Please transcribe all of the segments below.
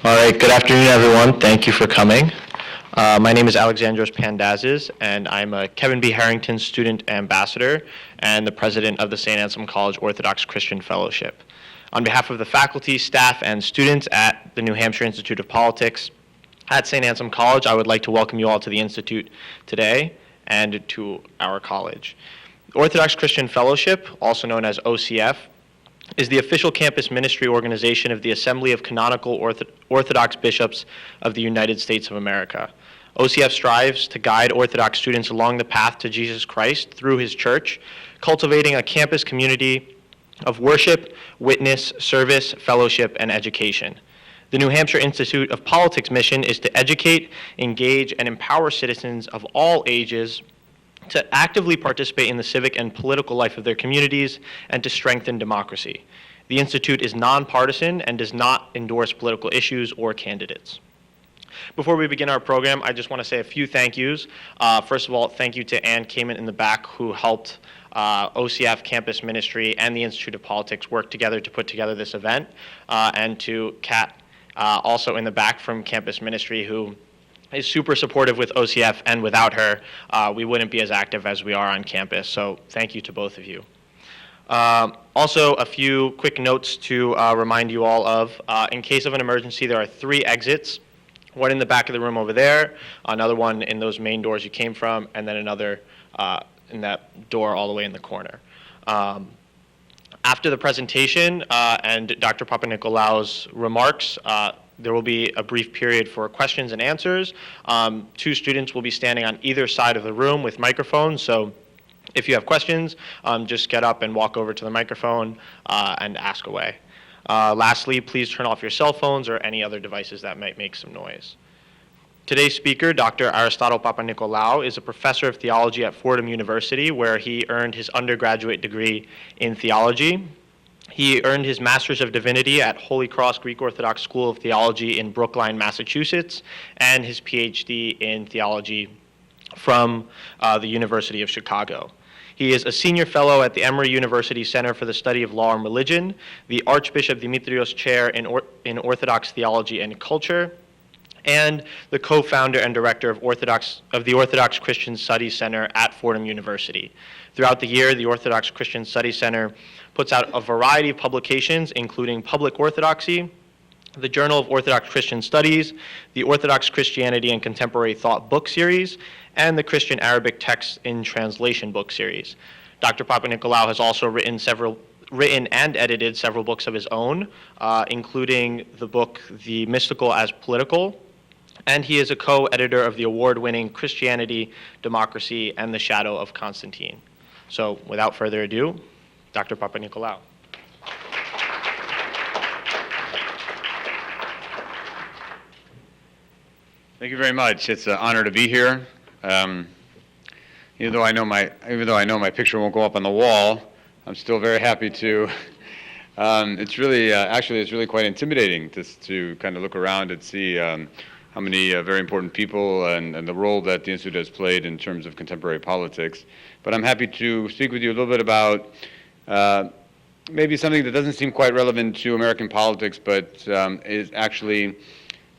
All right, good afternoon, everyone. Thank you for coming. My name is Alexandros Pandazis, and I'm a Kevin B. Harrington Student Ambassador and the President of the St. Anselm College Orthodox Christian Fellowship. On behalf of the faculty, staff, and students at the New Hampshire Institute of Politics at St. Anselm College, I would like to welcome you all to the Institute today and to our college. The Orthodox Christian Fellowship, also known as OCF, is the official campus ministry organization of the Assembly of Canonical Orthodox Bishops of the United States of America. OCF strives to guide Orthodox students along the path to Jesus Christ through his church, cultivating a campus community of worship, witness, service, fellowship, and education. The New Hampshire Institute of Politics mission is to educate, engage, and empower citizens of all ages to actively participate in the civic and political life of their communities and to strengthen democracy. The Institute is nonpartisan and does not endorse political issues or candidates. Before we begin our program, I just want to say a few thank yous. First of all, thank you to Ann Kamen in the back, who helped OCF Campus Ministry and the Institute of Politics work together to put together this event, and to Kat, also in the back from Campus Ministry, who is super supportive with OCF, and without her, we wouldn't be as active as we are on campus. So thank you to both of you. Also, a few quick notes to remind you all of. In case of an emergency, there are 3 exits. One in the back of the room over there, another one in those main doors you came from, and then another in that door all the way in the corner. After the presentation and Dr. Papanicolaou's remarks, there will be a brief period for questions and answers. 2 students will be standing on either side of the room with microphones, so if you have questions, just get up and walk over to the microphone and ask away. Lastly, please turn off your cell phones or any other devices that might make some noise. Today's speaker, Dr. Aristotle Papanicolaou, is a professor of theology at Fordham University, where he earned his undergraduate degree in theology. He earned his Master's of Divinity at Holy Cross Greek Orthodox School of Theology in Brookline, Massachusetts, and his PhD in theology from the University of Chicago. He is a senior fellow at the Emory University Center for the Study of Law and Religion, the Archbishop Dimitrios Chair in Orthodox Theology and Culture, and the co-founder and director of the Orthodox Christian Studies Center at Fordham University. Throughout the year, the Orthodox Christian Studies Center puts out a variety of publications, including Public Orthodoxy, the Journal of Orthodox Christian Studies, the Orthodox Christianity and Contemporary Thought book series, and the Christian Arabic Texts in Translation book series. Dr. Papanicolaou has also written and edited several books of his own, including the book The Mystical as Political, and he is a co-editor of the award-winning Christianity, Democracy, and the Shadow of Constantine. So without further ado, Dr. Papanicolaou. Thank you very much. It's an honor to be here. Even though I know my picture won't go up on the wall, I'm still very happy to. It's really it's really quite intimidating just to kind of look around and see how many very important people and the role that the Institute has played in terms of contemporary politics. But I'm happy to speak with you a little bit about maybe something that doesn't seem quite relevant to American politics, but is actually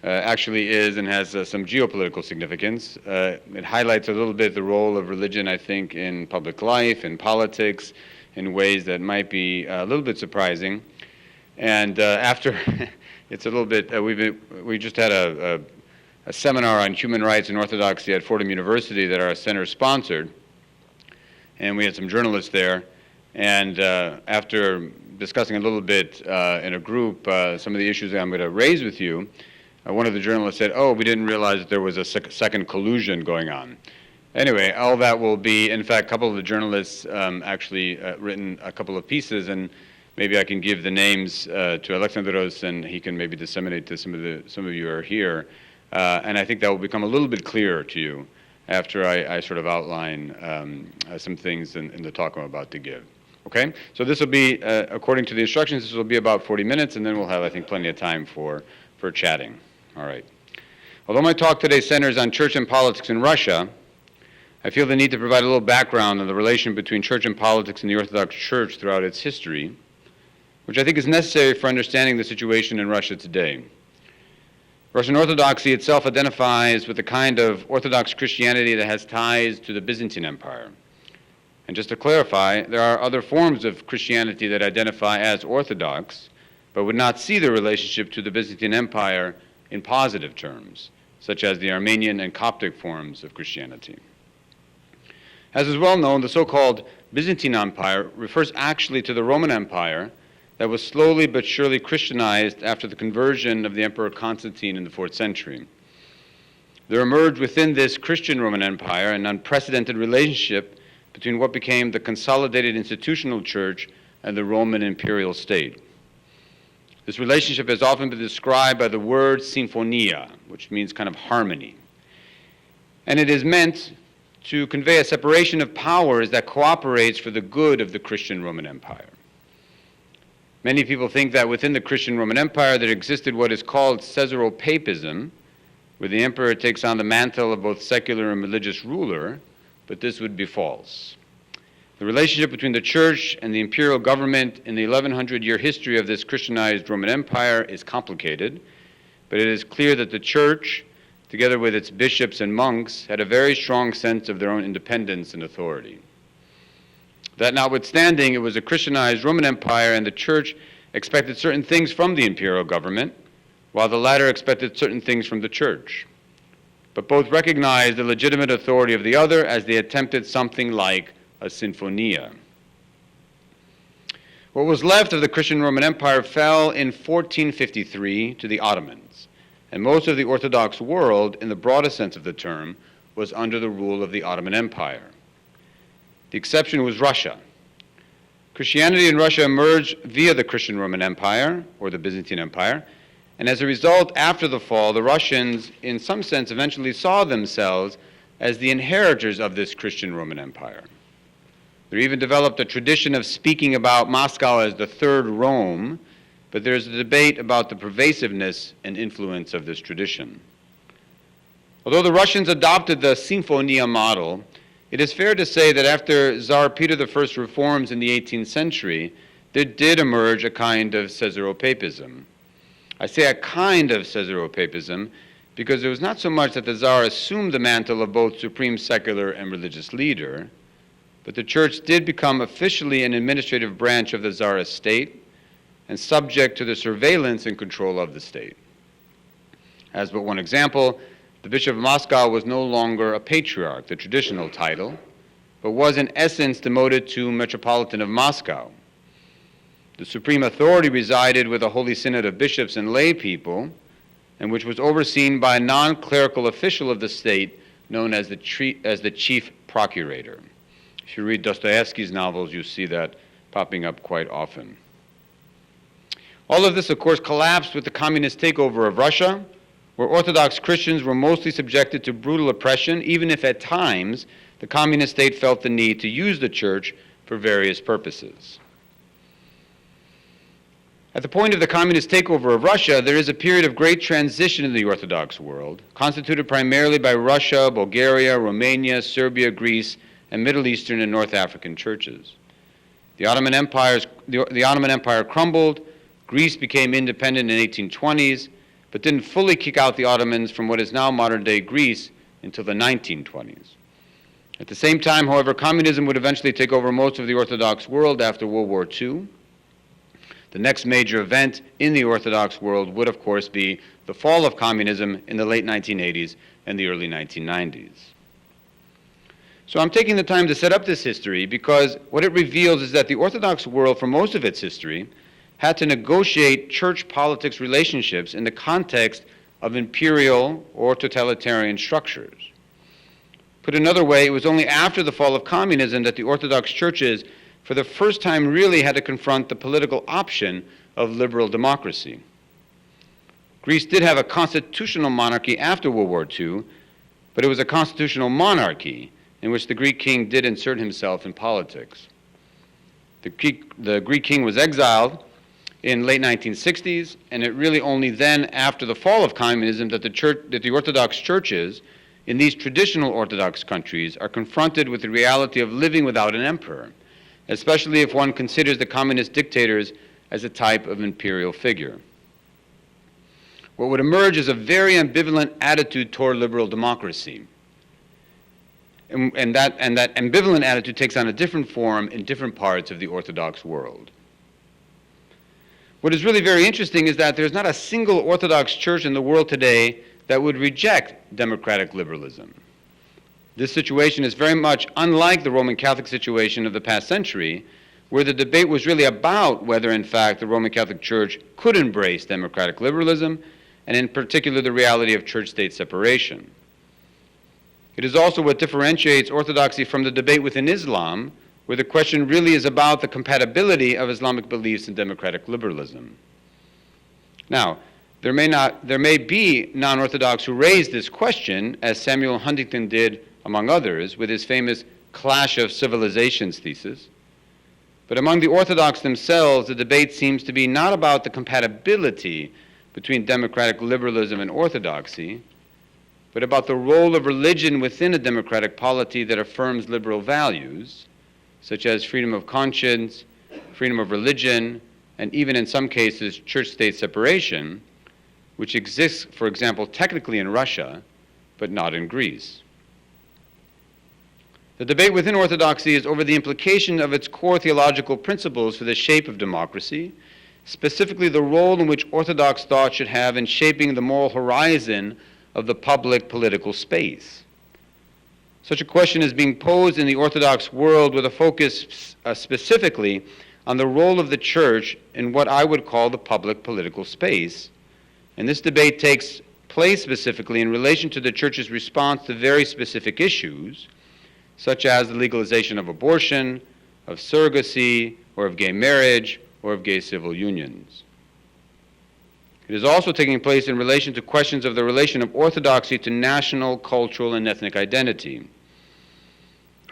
is and has some geopolitical significance. It highlights a little bit the role of religion, I think, in public life, in politics, in ways that might be a little bit surprising. And after, it's a little bit, we just had a seminar on human rights and orthodoxy at Fordham University that our center sponsored, and we had some journalists there. And after discussing a little bit in a group some of the issues that I'm going to raise with you, one of the journalists said, "Oh, we didn't realize that there was a second collusion going on." Anyway, all that will be, in fact, a couple of the journalists actually written a couple of pieces, and maybe I can give the names to Alexandros, and he can maybe disseminate to some of you who are here. And I think that will become a little bit clearer to you after I sort of outline some things in the talk I'm about to give. Okay? So this will be, according to the instructions, this will be about 40 minutes, and then we'll have, I think, plenty of time for chatting. All right. Although my talk today centers on church and politics in Russia, I feel the need to provide a little background on the relation between church and politics in the Orthodox Church throughout its history, which I think is necessary for understanding the situation in Russia today. Russian Orthodoxy itself identifies with the kind of Orthodox Christianity that has ties to the Byzantine Empire. And just to clarify, there are other forms of Christianity that identify as Orthodox, but would not see their relationship to the Byzantine Empire in positive terms, such as the Armenian and Coptic forms of Christianity. As is well known, the so-called Byzantine Empire refers actually to the Roman Empire that was slowly but surely Christianized after the conversion of the Emperor Constantine in the 4th century. There emerged within this Christian Roman Empire an unprecedented relationship between what became the consolidated institutional church and the Roman imperial state. This relationship has often been described by the word sinfonia, which means kind of harmony. And it is meant to convey a separation of powers that cooperates for the good of the Christian Roman Empire. Many people think that within the Christian Roman Empire there existed what is called Caesaropapism, where the emperor takes on the mantle of both secular and religious ruler, but this would be false. The relationship between the church and the imperial government in the 1100-year history of this Christianized Roman Empire is complicated, but it is clear that the church, together with its bishops and monks, had a very strong sense of their own independence and authority. That notwithstanding, it was a Christianized Roman Empire, and the church expected certain things from the imperial government, while the latter expected certain things from the church. But both recognized the legitimate authority of the other as they attempted something like a sinfonia. What was left of the Christian Roman Empire fell in 1453 to the Ottomans, and most of the Orthodox world, in the broadest sense of the term, was under the rule of the Ottoman Empire. The exception was Russia. Christianity in Russia emerged via the Christian Roman Empire, or the Byzantine Empire, and as a result, after the fall, the Russians, in some sense, eventually saw themselves as the inheritors of this Christian Roman Empire. There even developed a tradition of speaking about Moscow as the Third Rome, but there is a debate about the pervasiveness and influence of this tradition. Although the Russians adopted the Sinfonia model, it is fair to say that after Tsar Peter I's reforms in the 18th century, there did emerge a kind of Caesaropapism. I say a kind of Caesaropapism because it was not so much that the Tsar assumed the mantle of both supreme secular and religious leader, but the church did become officially an administrative branch of the Tsarist state and subject to the surveillance and control of the state. As but one example, the Bishop of Moscow was no longer a patriarch, the traditional title, but was in essence demoted to Metropolitan of Moscow. The supreme authority resided with a Holy Synod of bishops and lay people, and which was overseen by a non-clerical official of the state known as the chief procurator. If you read Dostoevsky's novels, you see that popping up quite often. All of this, of course, collapsed with the communist takeover of Russia, where Orthodox Christians were mostly subjected to brutal oppression, even if at times the communist state felt the need to use the church for various purposes. At the point of the communist takeover of Russia, there is a period of great transition in the Orthodox world, constituted primarily by Russia, Bulgaria, Romania, Serbia, Greece, and Middle Eastern and North African churches. The Ottoman Empire crumbled, Greece became independent in the 1820s, but didn't fully kick out the Ottomans from what is now modern-day Greece until the 1920s. At the same time, however, communism would eventually take over most of the Orthodox world after World War II. The next major event in the Orthodox world would, of course, be the fall of communism in the late 1980s and the early 1990s. So I'm taking the time to set up this history because what it reveals is that the Orthodox world, for most of its history, had to negotiate church politics relationships in the context of imperial or totalitarian structures. Put another way, it was only after the fall of communism that the Orthodox churches, for the first time, really had to confront the political option of liberal democracy. Greece did have a constitutional monarchy after World War II, but it was a constitutional monarchy in which the Greek king did insert himself in politics. The Greek king was exiled in late 1960s, and it really only then, after the fall of communism, that the Orthodox churches in these traditional Orthodox countries are confronted with the reality of living without an emperor, especially if one considers the communist dictators as a type of imperial figure. what would emerge is a very ambivalent attitude toward liberal democracy. And that ambivalent attitude takes on a different form in different parts of the Orthodox world. What is really very interesting is that there's not a single Orthodox church in the world today that would reject democratic liberalism. This situation is very much unlike the Roman Catholic situation of the past century, where the debate was really about whether, in fact, the Roman Catholic Church could embrace democratic liberalism, and in particular the reality of church-state separation. It is also what differentiates orthodoxy from the debate within Islam, where the question really is about the compatibility of Islamic beliefs and democratic liberalism. Now, there may be non-Orthodox who raise this question, as Samuel Huntington did, among others, with his famous Clash of Civilizations thesis. But among the Orthodox themselves, the debate seems to be not about the compatibility between democratic liberalism and orthodoxy, but about the role of religion within a democratic polity that affirms liberal values, such as freedom of conscience, freedom of religion, and even in some cases church-state separation, which exists, for example, technically in Russia, but not in Greece. The debate within orthodoxy is over the implication of its core theological principles for the shape of democracy, specifically the role in which Orthodox thought should have in shaping the moral horizon of the public political space. Such a question is being posed in the Orthodox world with a focus specifically on the role of the Church in what I would call the public political space. And this debate takes place specifically in relation to the Church's response to very specific issues, such as the legalization of abortion, of surrogacy, or of gay marriage, or of gay civil unions. It is also taking place in relation to questions of the relation of orthodoxy to national, cultural, and ethnic identity.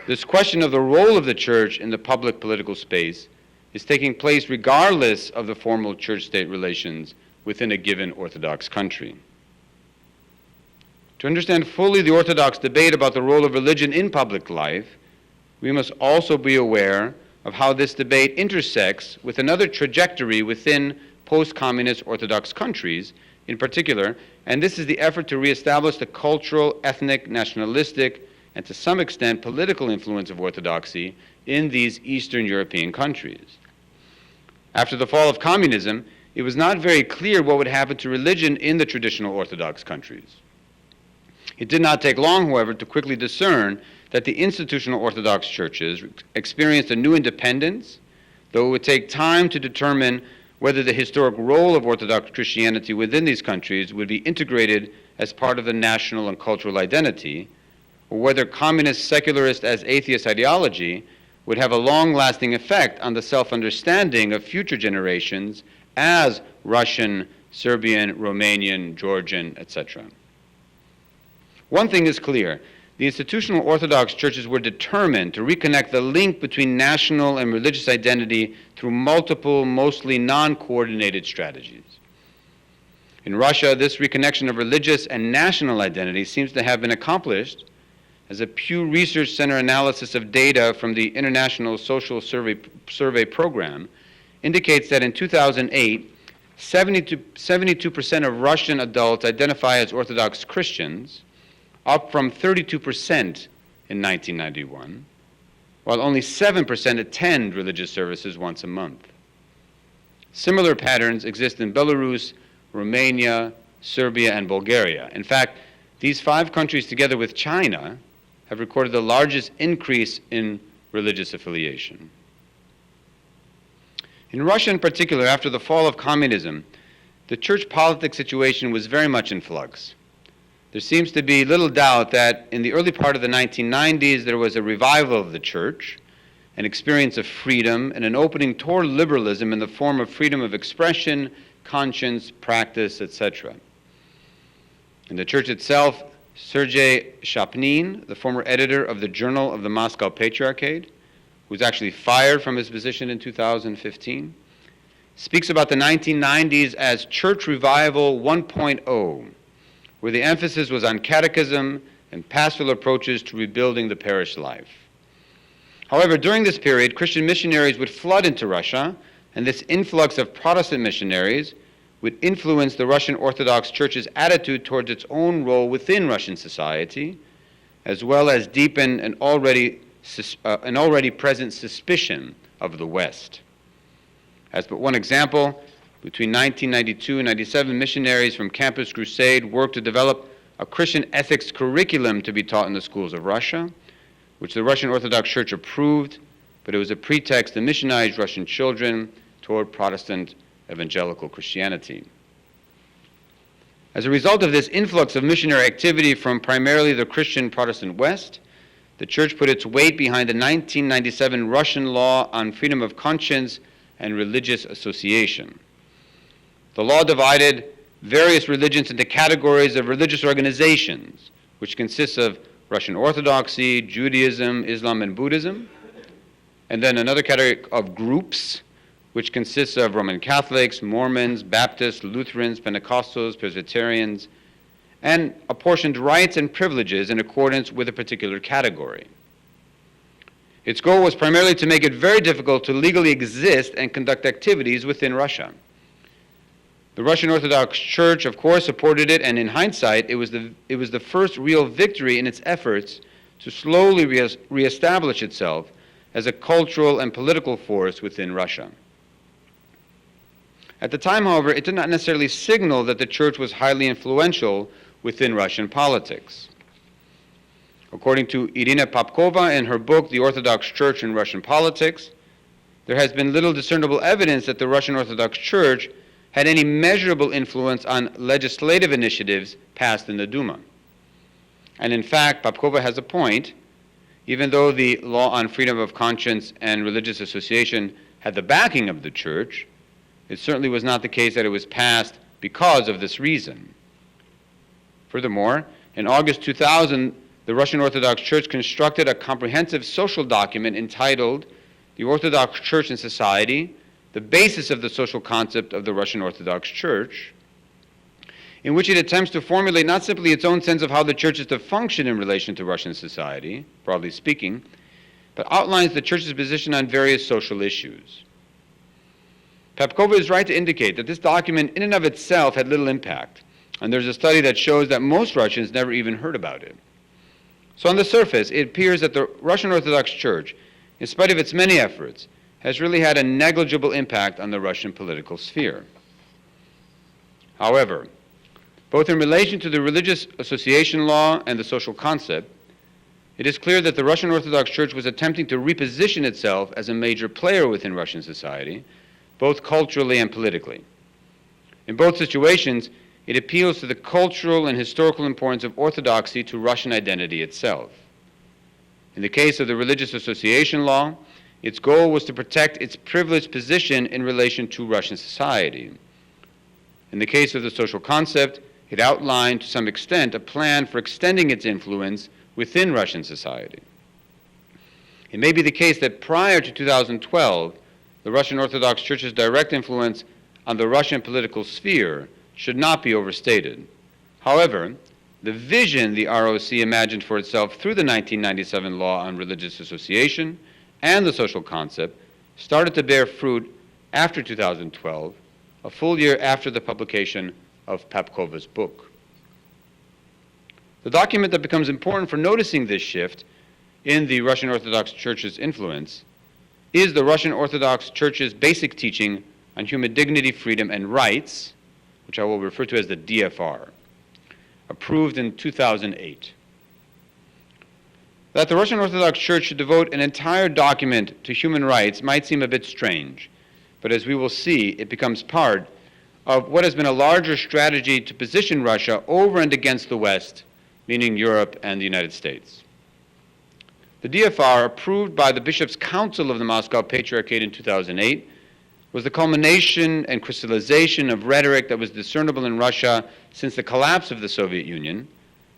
This question of the role of the Church in the public political space is taking place regardless of the formal church-state relations within a given Orthodox country. To understand fully the Orthodox debate about the role of religion in public life, we must also be aware of how this debate intersects with another trajectory within post-communist Orthodox countries in particular, and this is the effort to reestablish the cultural, ethnic, nationalistic, and to some extent political influence of Orthodoxy in these Eastern European countries. After the fall of communism, it was not very clear what would happen to religion in the traditional Orthodox countries. It did not take long, however, to quickly discern that the institutional Orthodox churches experienced a new independence, though it would take time to determine whether the historic role of Orthodox Christianity within these countries would be integrated as part of the national and cultural identity, or whether communist, secularist as atheist ideology would have a long-lasting effect on the self-understanding of future generations as Russian, Serbian, Romanian, Georgian, etc. One thing is clear. The institutional Orthodox churches were determined to reconnect the link between national and religious identity through multiple, mostly non-coordinated strategies. In Russia, this reconnection of religious and national identity seems to have been accomplished as a Pew Research Center analysis of data from the International Social Survey Program indicates that in 2008, 72% of Russian adults identify as Orthodox Christians, up from 32% in 1991, while only 7% attend religious services once a month. Similar patterns exist in Belarus, Romania, Serbia, and Bulgaria. In fact, these 5 countries, together with China, have recorded the largest increase in religious affiliation. In Russia in particular, after the fall of communism, the church politics situation was very much in flux. There seems to be little doubt that in the early part of the 1990s there was a revival of the church, an experience of freedom, and an opening toward liberalism in the form of freedom of expression, conscience, practice, etc. In the church itself, Sergei Shapnin, the former editor of the Journal of the Moscow Patriarchate, who was actually fired from his position in 2015, speaks about the 1990s as Church Revival 1.0, where the emphasis was on catechism and pastoral approaches to rebuilding the parish life. However, during this period, Christian missionaries would flood into Russia, and this influx of Protestant missionaries would influence the Russian Orthodox Church's attitude towards its own role within Russian society, as well as deepen an already present suspicion of the West. As but one example, between 1992 and 97, missionaries from Campus Crusade worked to develop a Christian ethics curriculum to be taught in the schools of Russia, which the Russian Orthodox Church approved, but it was a pretext to missionize Russian children toward Protestant evangelical Christianity. As a result of this influx of missionary activity from primarily the Christian Protestant West, the Church put its weight behind the 1997 Russian law on freedom of conscience and religious association. The law divided various religions into categories of religious organizations, which consists of Russian Orthodoxy, Judaism, Islam, and Buddhism, and then another category of groups, which consists of Roman Catholics, Mormons, Baptists, Lutherans, Pentecostals, Presbyterians, and apportioned rights and privileges in accordance with a particular category. Its goal was primarily to make it very difficult to legally exist and conduct activities within Russia. The Russian Orthodox Church, of course, supported it, and in hindsight, it was the first real victory in its efforts to slowly reestablish itself as a cultural and political force within Russia. At the time, however, it did not necessarily signal that the Church was highly influential within Russian politics. According to Irina Popkova in her book, The Orthodox Church in Russian Politics, there has been little discernible evidence that the Russian Orthodox Church had any measurable influence on legislative initiatives passed in the Duma. And in fact, Popkova has a point. Even though the law on freedom of conscience and religious association had the backing of the Church, it certainly was not the case that it was passed because of this reason. Furthermore, in August 2000, the Russian Orthodox Church constructed a comprehensive social document entitled The Orthodox Church and Society, the basis of the social concept of the Russian Orthodox Church, in which it attempts to formulate not simply its own sense of how the Church is to function in relation to Russian society, broadly speaking, but outlines the Church's position on various social issues. Popkova is right to indicate that this document in and of itself had little impact, and there's a study that shows that most Russians never even heard about it. So on the surface, it appears that the Russian Orthodox Church, in spite of its many efforts, has really had a negligible impact on the Russian political sphere. However, both in relation to the religious association law and the social concept, it is clear that the Russian Orthodox Church was attempting to reposition itself as a major player within Russian society, both culturally and politically. In both situations, it appeals to the cultural and historical importance of orthodoxy to Russian identity itself. In the case of the religious association law, its goal was to protect its privileged position in relation to Russian society. In the case of the social concept, it outlined to some extent a plan for extending its influence within Russian society. It may be the case that prior to 2012, the Russian Orthodox Church's direct influence on the Russian political sphere should not be overstated. However, the vision the ROC imagined for itself through the 1997 law on religious association and the social concept started to bear fruit after 2012, a full year after the publication of Popkova's book. The document that becomes important for noticing this shift in the Russian Orthodox Church's influence is the Russian Orthodox Church's basic teaching on human dignity, freedom, and rights, which I will refer to as the DFR, approved in 2008. That the Russian Orthodox Church should devote an entire document to human rights might seem a bit strange, but as we will see, it becomes part of what has been a larger strategy to position Russia over and against the West, meaning Europe and the United States. The DFR, approved by the Bishops' Council of the Moscow Patriarchate in 2008, was the culmination and crystallization of rhetoric that was discernible in Russia since the collapse of the Soviet Union,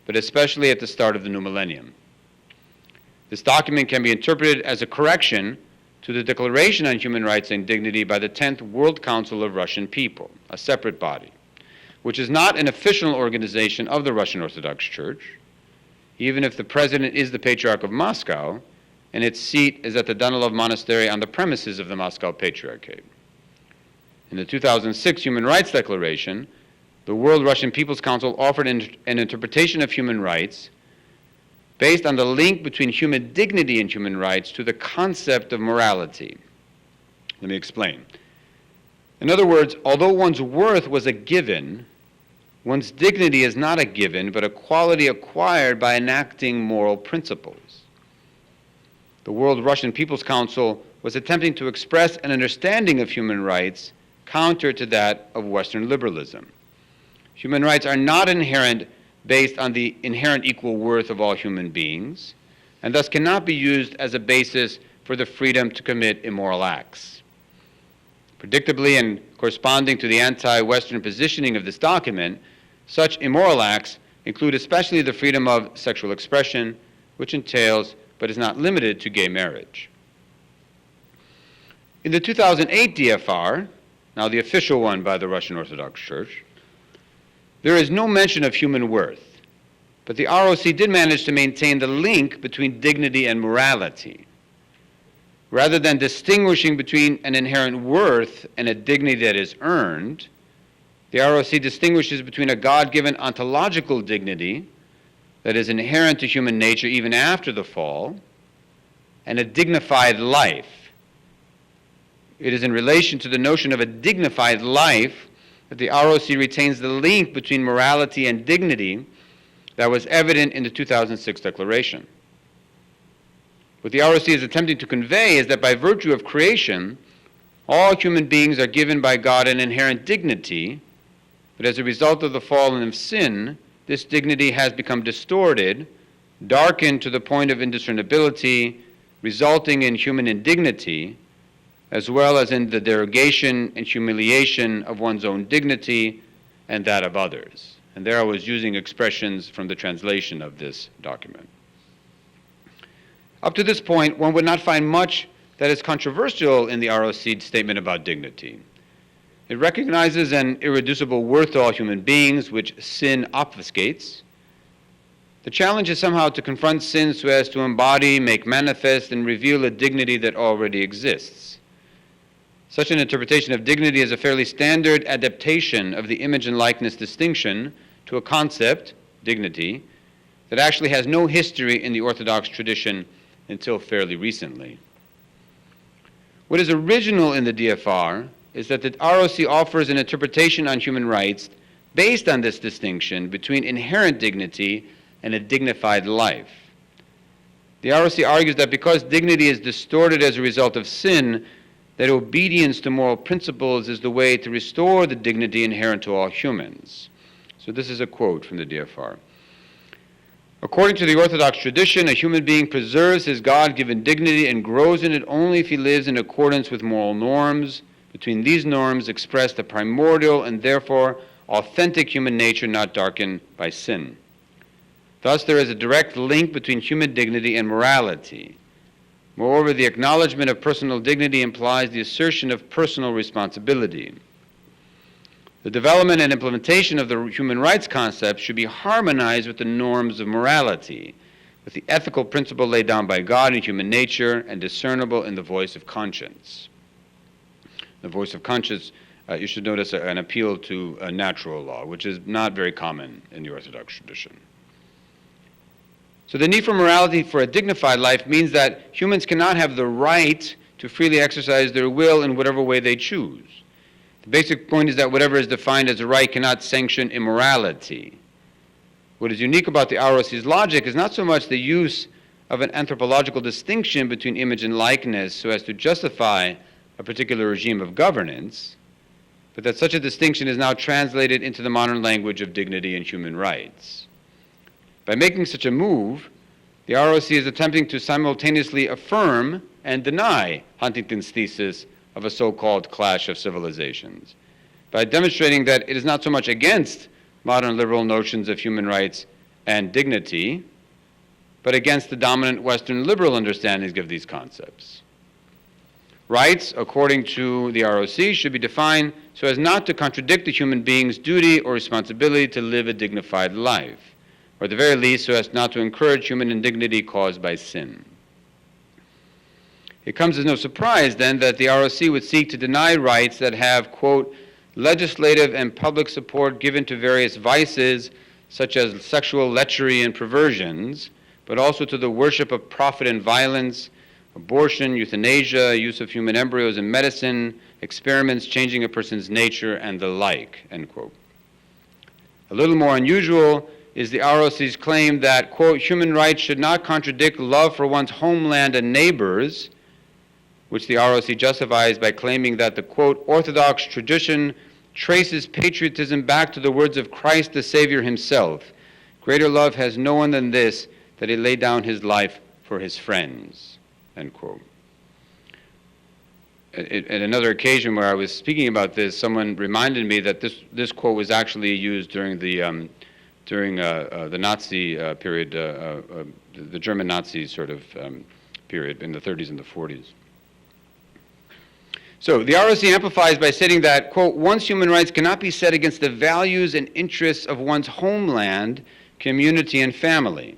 but especially at the start of the new millennium. This document can be interpreted as a correction to the Declaration on Human Rights and Dignity by the 10th World Council of Russian People, a separate body, which is not an official organization of the Russian Orthodox Church, even if the president is the Patriarch of Moscow, and its seat is at the Danilov Monastery on the premises of the Moscow Patriarchate. In the 2006 Human Rights Declaration, the World Russian People's Council offered an interpretation of human rights based on the link between human dignity and human rights to the concept of morality. Let me explain. In other words, although one's worth was a given, one's dignity is not a given, but a quality acquired by enacting moral principles. The World Russian People's Council was attempting to express an understanding of human rights counter to that of Western liberalism. Human rights are not inherent based on the inherent equal worth of all human beings, and thus cannot be used as a basis for the freedom to commit immoral acts. Predictably, and corresponding to the anti-Western positioning of this document, such immoral acts include especially the freedom of sexual expression, which entails but is not limited to gay marriage. In the 2008 DFR, now the official one by the Russian Orthodox Church, there is no mention of human worth, but the ROC did manage to maintain the link between dignity and morality. Rather than distinguishing between an inherent worth and a dignity that is earned, the ROC distinguishes between a God-given ontological dignity that is inherent to human nature even after the fall, and a dignified life. It is in relation to the notion of a dignified life that the ROC retains the link between morality and dignity that was evident in the 2006 declaration. What the ROC is attempting to convey is that by virtue of creation, all human beings are given by God an inherent dignity, but as a result of the fall and of sin, this dignity has become distorted, darkened to the point of indiscernibility, resulting in human indignity, as well as in the derogation and humiliation of one's own dignity and that of others. And there I was using expressions from the translation of this document. Up to this point, one would not find much that is controversial in the ROC statement about dignity. It recognizes an irreducible worth to all human beings, which sin obfuscates. The challenge is somehow to confront sin so as to embody, make manifest, and reveal a dignity that already exists. Such an interpretation of dignity is a fairly standard adaptation of the image and likeness distinction to a concept, dignity, that actually has no history in the Orthodox tradition until fairly recently. What is original in the DFR is that the ROC offers an interpretation on human rights based on this distinction between inherent dignity and a dignified life. The ROC argues that because dignity is distorted as a result of sin, that obedience to moral principles is the way to restore the dignity inherent to all humans. So this is a quote from the DFR. According to the Orthodox tradition, a human being preserves his God-given dignity and grows in it only if he lives in accordance with moral norms. Between these norms express the primordial and therefore authentic human nature not darkened by sin. Thus, there is a direct link between human dignity and morality. Moreover, the acknowledgement of personal dignity implies the assertion of personal responsibility. The development and implementation of the human rights concept should be harmonized with the norms of morality, with the ethical principle laid down by God in human nature and discernible in the voice of conscience. The voice of conscience, you should notice an appeal to natural law, which is not very common in the Orthodox tradition. So the need for morality for a dignified life means that humans cannot have the right to freely exercise their will in whatever way they choose. The basic point is that whatever is defined as a right cannot sanction immorality. What is unique about the ROC's logic is not so much the use of an anthropological distinction between image and likeness so as to justify a particular regime of governance, but that such a distinction is now translated into the modern language of dignity and human rights. By making such a move, the ROC is attempting to simultaneously affirm and deny Huntington's thesis of a so-called clash of civilizations, by demonstrating that it is not so much against modern liberal notions of human rights and dignity, but against the dominant Western liberal understandings of these concepts. Rights, according to the ROC, should be defined so as not to contradict the human being's duty or responsibility to live a dignified life, or at the very least so as not to encourage human indignity caused by sin. It comes as no surprise, then, that the ROC would seek to deny rights that have, quote, legislative and public support given to various vices, such as sexual lechery and perversions, but also to the worship of profit and violence, abortion, euthanasia, use of human embryos in medicine, experiments changing a person's nature, and the like, end quote. A little more unusual is the ROC's claim that, quote, human rights should not contradict love for one's homeland and neighbors, which the ROC justifies by claiming that the, quote, Orthodox tradition traces patriotism back to the words of Christ the Savior himself. Greater love has no one than this, that he laid down his life for his friends, end quote. At another occasion where I was speaking about this, someone reminded me that this quote was actually used during the Nazi period, the German Nazi sort of period in the 30s and the 40s. So the ROC amplifies by stating that, quote, one's human rights cannot be set against the values and interests of one's homeland, community, and family.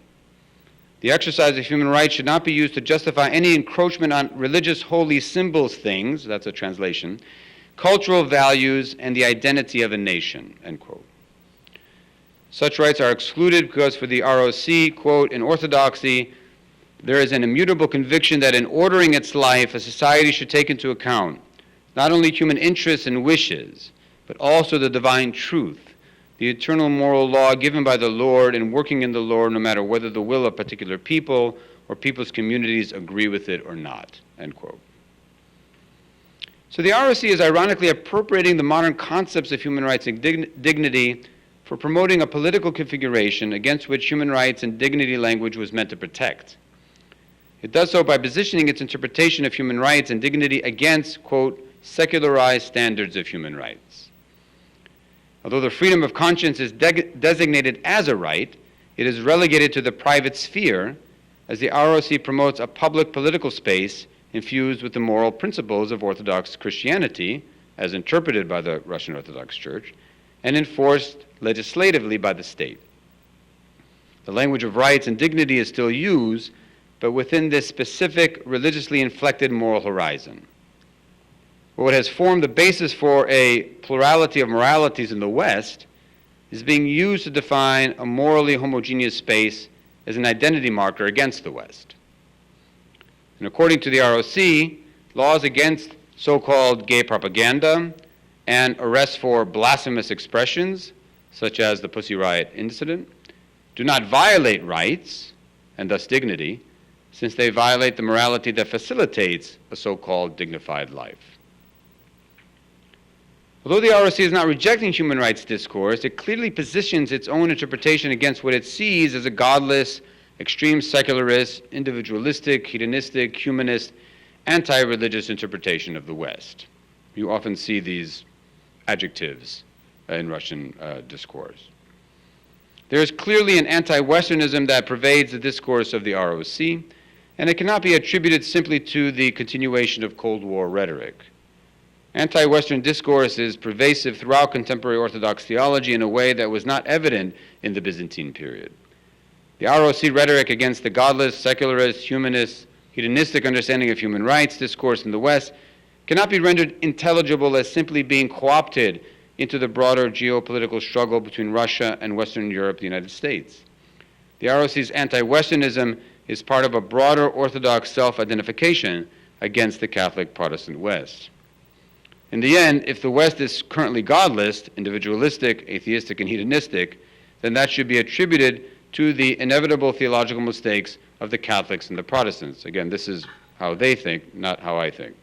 The exercise of human rights should not be used to justify any encroachment on religious holy symbols, things, that's a translation, cultural values, and the identity of a nation, end quote. Such rights are excluded because for the ROC, quote, in orthodoxy, there is an immutable conviction that in ordering its life, a society should take into account not only human interests and wishes, but also the divine truth, the eternal moral law given by the Lord and working in the Lord no matter whether the will of particular people or people's communities agree with it or not, end quote. So the ROC is ironically appropriating the modern concepts of human rights and dignity for promoting a political configuration against which human rights and dignity language was meant to protect. It does so by positioning its interpretation of human rights and dignity against, quote, secularized standards of human rights. Although the freedom of conscience is designated as a right, it is relegated to the private sphere as the ROC promotes a public political space infused with the moral principles of Orthodox Christianity, as interpreted by the Russian Orthodox Church, and enforced legislatively by the state. The language of rights and dignity is still used, but within this specific religiously inflected moral horizon. What has formed the basis for a plurality of moralities in the West is being used to define a morally homogeneous space as an identity marker against the West. And according to the ROC, laws against so-called gay propaganda and arrests for blasphemous expressions, such as the Pussy Riot incident, do not violate rights, and thus dignity, since they violate the morality that facilitates a so-called dignified life. Although the ROC is not rejecting human rights discourse, it clearly positions its own interpretation against what it sees as a godless, extreme secularist, individualistic, hedonistic, humanist, anti-religious interpretation of the West. You often see these adjectives in Russian discourse. There is clearly an anti-Westernism that pervades the discourse of the ROC, and it cannot be attributed simply to the continuation of Cold War rhetoric. Anti-Western discourse is pervasive throughout contemporary Orthodox theology in a way that was not evident in the Byzantine period. The ROC rhetoric against the godless, secularist, humanist, hedonistic understanding of human rights discourse in the West cannot be rendered intelligible as simply being co-opted into the broader geopolitical struggle between Russia and Western Europe, the United States. The ROC's anti-Westernism is part of a broader Orthodox self-identification against the Catholic Protestant West. In the end, if the West is currently godless, individualistic, atheistic, and hedonistic, then that should be attributed to the inevitable theological mistakes of the Catholics and the Protestants. Again, this is how they think, not how I think.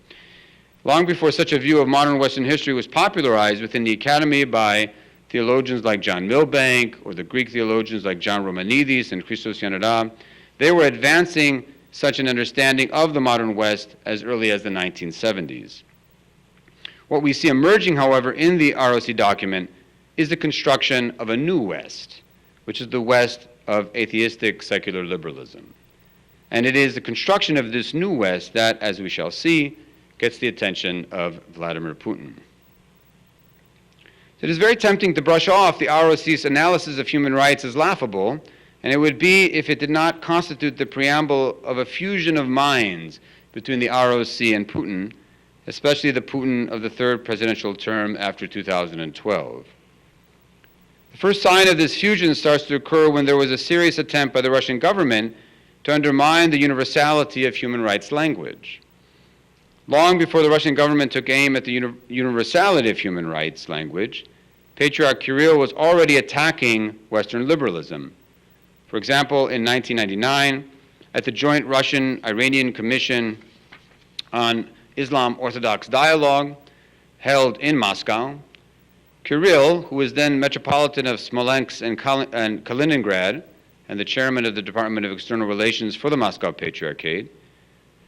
Long before such a view of modern Western history was popularized within the academy by theologians like John Milbank or the Greek theologians like John Romanidis and Christos Yanida, they were advancing such an understanding of the modern West as early as the 1970s. What we see emerging, however, in the ROC document is the construction of a new West, which is the West of atheistic secular liberalism. And it is the construction of this new West that, as we shall see, gets the attention of Vladimir Putin. It is very tempting to brush off the ROC's analysis of human rights as laughable, and it would be if it did not constitute the preamble of a fusion of minds between the ROC and Putin, especially the Putin of the third presidential term after 2012. The first sign of this fusion starts to occur when there was a serious attempt by the Russian government to undermine the universality of human rights language. Long before the Russian government took aim at the universality of human rights language, Patriarch Kirill was already attacking Western liberalism. For example, in 1999, at the Joint Russian-Iranian Commission on Islam-Orthodox Dialogue, held in Moscow, Kirill, who was then Metropolitan of Smolensk and Kaliningrad, and the chairman of the Department of External Relations for the Moscow Patriarchate,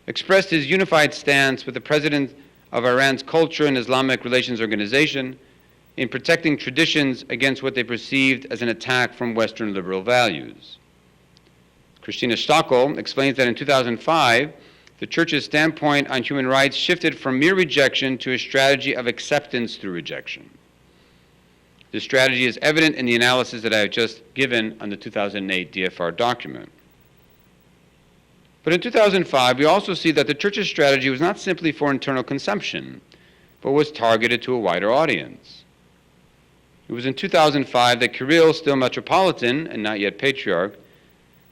expressed his unified stance with the president of Iran's Culture and Islamic Relations Organization in protecting traditions against what they perceived as an attack from Western liberal values. Christina Stockel explains that in 2005, the Church's standpoint on human rights shifted from mere rejection to a strategy of acceptance through rejection. This strategy is evident in the analysis that I have just given on the 2008 DFR document. But in 2005, we also see that the Church's strategy was not simply for internal consumption, but was targeted to a wider audience. It was in 2005 that Kirill, still Metropolitan and not yet Patriarch,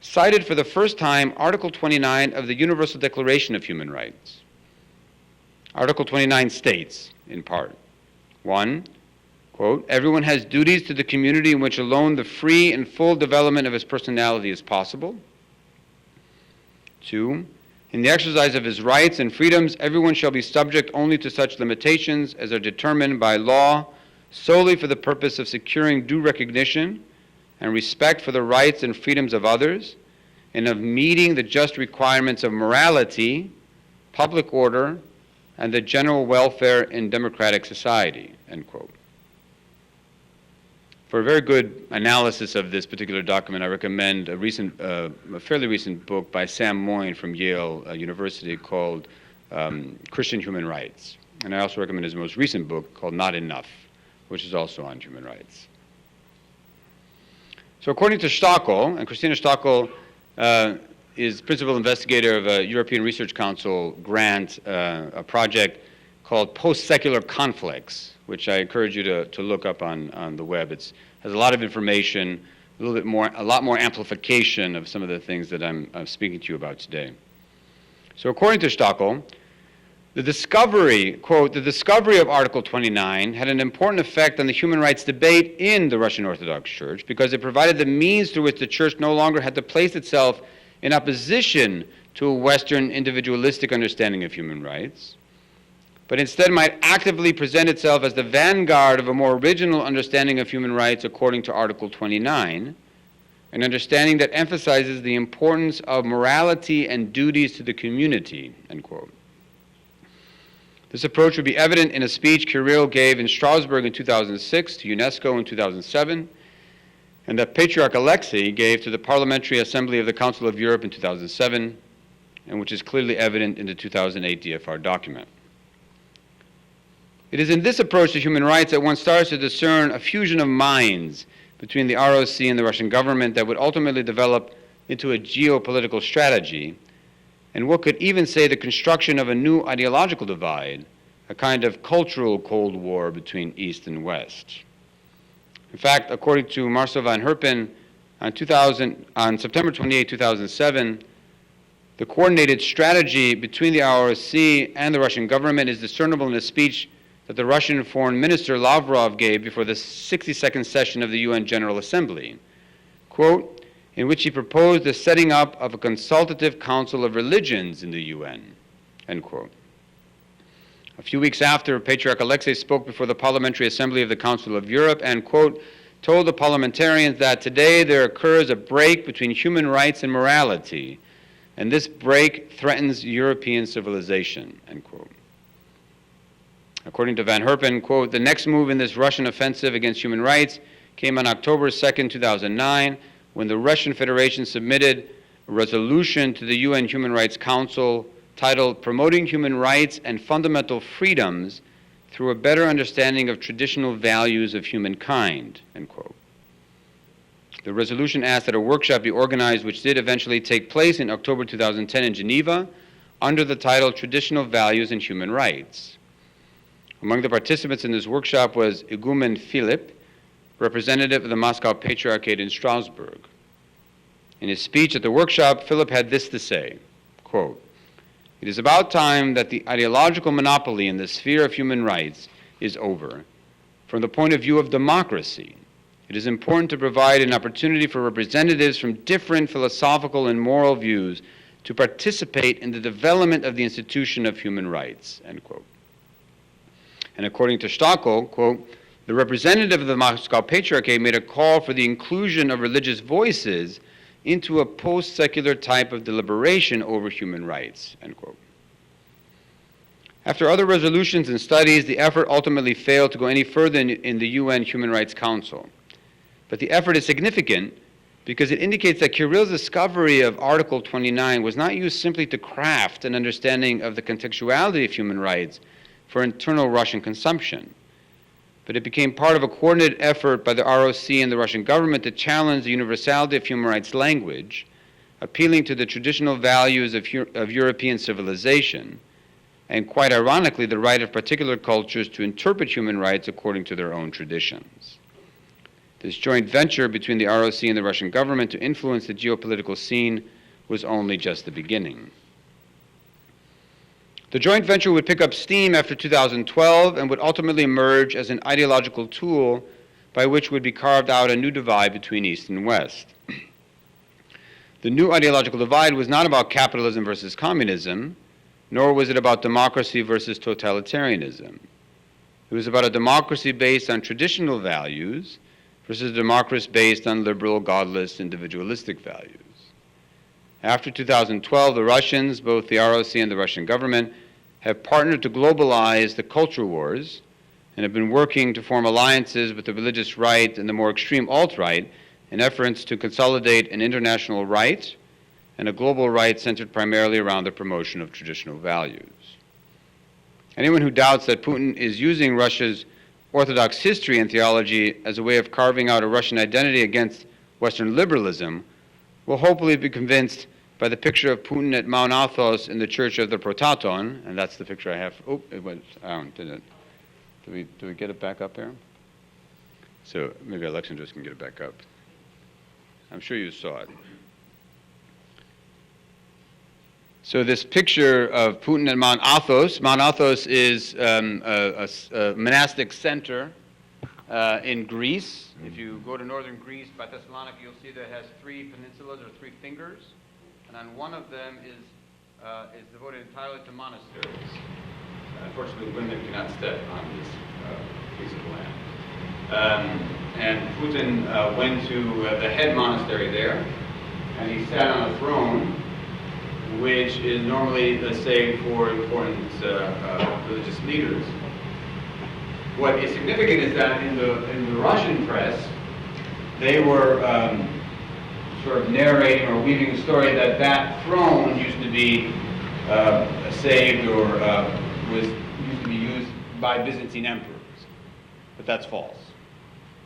cited for the first time Article 29 of the Universal Declaration of Human Rights. Article 29 states, in part, 1, quote, everyone has duties to the community in which alone the free and full development of his personality is possible. 2, in the exercise of his rights and freedoms, everyone shall be subject only to such limitations as are determined by law solely for the purpose of securing due recognition and respect for the rights and freedoms of others, and of meeting the just requirements of morality, public order, and the general welfare in democratic society, end quote. For a very good analysis of this particular document, I recommend a fairly recent book by Sam Moyne from Yale University called Christian Human Rights. And I also recommend his most recent book called Not Enough, which is also on human rights. So according to Stockel, and Christina Stockel is principal investigator of a European Research Council grant, a project called Post-Secular Conflicts, which I encourage you to look up on the web. It has a lot of information, a lot more amplification of some of the things that I'm speaking to you about today. So according to Stockel, the discovery, quote, the discovery of Article 29 had an important effect on the human rights debate in the Russian Orthodox Church because it provided the means through which the Church no longer had to place itself in opposition to a Western individualistic understanding of human rights, but instead might actively present itself as the vanguard of a more original understanding of human rights according to Article 29, an understanding that emphasizes the importance of morality and duties to the community, end quote. This approach would be evident in a speech Kirill gave in Strasbourg in 2006 to UNESCO in 2007, and that Patriarch Alexei gave to the Parliamentary Assembly of the Council of Europe in 2007, and which is clearly evident in the 2008 DFR document. It is in this approach to human rights that one starts to discern a fusion of minds between the ROC and the Russian government that would ultimately develop into a geopolitical strategy, and what could even say the construction of a new ideological divide, a kind of cultural Cold War between East and West. In fact, according to Marcel van Herpen, on September 28, 2007, the coordinated strategy between the ROC and the Russian government is discernible in a speech that the Russian Foreign Minister Lavrov gave before the 62nd session of the UN General Assembly, quote, in which he proposed the setting up of a consultative council of religions in the UN, end quote. A few weeks after, Patriarch Alexei spoke before the Parliamentary Assembly of the Council of Europe and, quote, told the parliamentarians that today there occurs a break between human rights and morality, and this break threatens European civilization, end quote. According to Van Herpen, quote, the next move in this Russian offensive against human rights came on October 2nd, 2009, when the Russian Federation submitted a resolution to the UN Human Rights Council titled Promoting Human Rights and Fundamental Freedoms Through a Better Understanding of Traditional Values of Humankind, end quote. The resolution asked that a workshop be organized, which did eventually take place in October 2010 in Geneva, under the title Traditional Values and Human Rights. Among the participants in this workshop was Igumen Philip, representative of the Moscow Patriarchate in Strasbourg. In his speech at the workshop, Philip had this to say, quote, "It is about time that the ideological monopoly in the sphere of human rights is over. From the point of view of democracy, it is important to provide an opportunity for representatives from different philosophical and moral views to participate in the development of the institution of human rights," end quote. And according to Stockel, quote, "The representative of the Moscow Patriarchate made a call for the inclusion of religious voices into a post-secular type of deliberation over human rights," end quote. After other resolutions and studies, the effort ultimately failed to go any further in the UN Human Rights Council. But the effort is significant because it indicates that Kirill's discovery of Article 29 was not used simply to craft an understanding of the contextuality of human rights for internal Russian consumption, but it became part of a coordinated effort by the ROC and the Russian government to challenge the universality of human rights language, appealing to the traditional values of European civilization, and quite ironically, the right of particular cultures to interpret human rights according to their own traditions. This joint venture between the ROC and the Russian government to influence the geopolitical scene was only just the beginning. The joint venture would pick up steam after 2012 and would ultimately emerge as an ideological tool by which would be carved out a new divide between East and West. The new ideological divide was not about capitalism versus communism, nor was it about democracy versus totalitarianism. It was about a democracy based on traditional values versus a democracy based on liberal, godless, individualistic values. After 2012, the Russians, both the ROC and the Russian government, have partnered to globalize the culture wars and have been working to form alliances with the religious right and the more extreme alt-right in efforts to consolidate an international right and a global right centered primarily around the promotion of traditional values. Anyone who doubts that Putin is using Russia's Orthodox history and theology as a way of carving out a Russian identity against Western liberalism will hopefully be convinced by the picture of Putin at Mount Athos in the Church of the Prototon, and that's the picture I have. Oh, it went down, didn't it? Do we get it back up there? So maybe Alexandros can get it back up. I'm sure you saw it. So this picture of Putin at Mount Athos is a monastic center in Greece. If you go to northern Greece by Thessaloniki, you'll see that it has three peninsulas or three fingers, and on one of them is devoted entirely to monasteries. Unfortunately, women cannot step on this piece of land. And Putin went to the head monastery there, and he sat on a throne, which is normally saved for important religious leaders. What is significant is that in the Russian press, they were sort of narrating or weaving a story that that throne used to be saved or used to be used by Byzantine emperors, but that's false.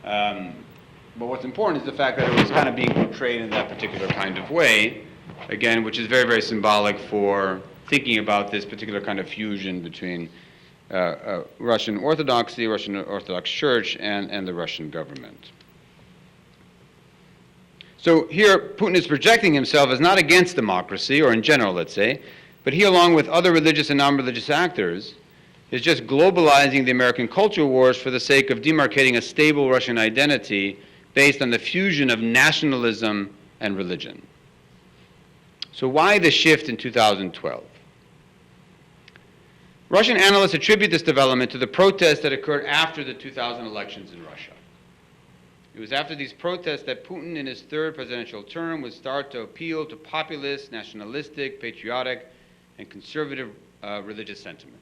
But what's important is the fact that it was kind of being portrayed in that particular kind of way, again, which is very, very symbolic for thinking about this particular kind of fusion between Russian Orthodoxy, Russian Orthodox Church, and the Russian government. So here, Putin is projecting himself as not against democracy, or in general, let's say, but he, along with other religious and non-religious actors, is just globalizing the American culture wars for the sake of demarcating a stable Russian identity based on the fusion of nationalism and religion. So why the shift in 2012? Russian analysts attribute this development to the protests that occurred after the 2000 elections in Russia. It was after these protests that Putin, in his third presidential term, would start to appeal to populist, nationalistic, patriotic, and conservative religious sentiments.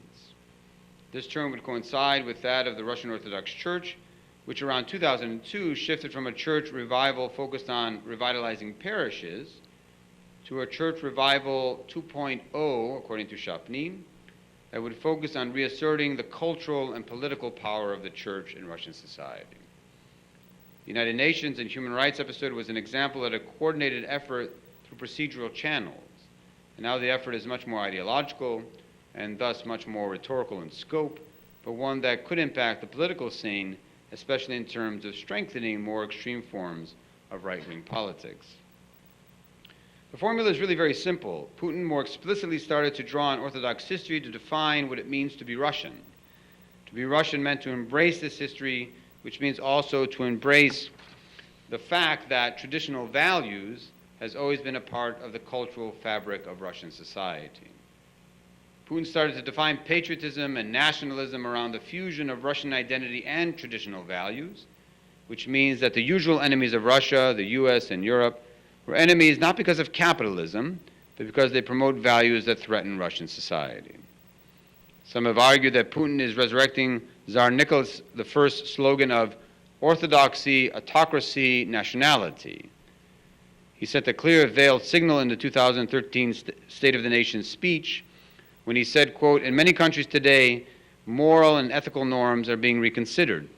This term would coincide with that of the Russian Orthodox Church, which around 2002 shifted from a church revival focused on revitalizing parishes to a church revival 2.0, according to Chapnin, that would focus on reasserting the cultural and political power of the church in Russian society. The United Nations and Human Rights episode was an example of a coordinated effort through procedural channels, and now the effort is much more ideological and thus much more rhetorical in scope, but one that could impact the political scene, especially in terms of strengthening more extreme forms of right-wing politics. The formula is really very simple. Putin more explicitly started to draw on Orthodox history to define what it means to be Russian. To be Russian meant to embrace this history, which means also to embrace the fact that traditional values has always been a part of the cultural fabric of Russian society. Putin started to define patriotism and nationalism around the fusion of Russian identity and traditional values, which means that the usual enemies of Russia, the US, and Europe, were enemies not because of capitalism, but because they promote values that threaten Russian society. Some have argued that Putin is resurrecting Tsar Nicholas I's slogan of orthodoxy, autocracy, nationality. He sent a clear veiled signal in the 2013 State of the Nation speech when he said, quote, "In many countries today, moral and ethical norms are being reconsidered.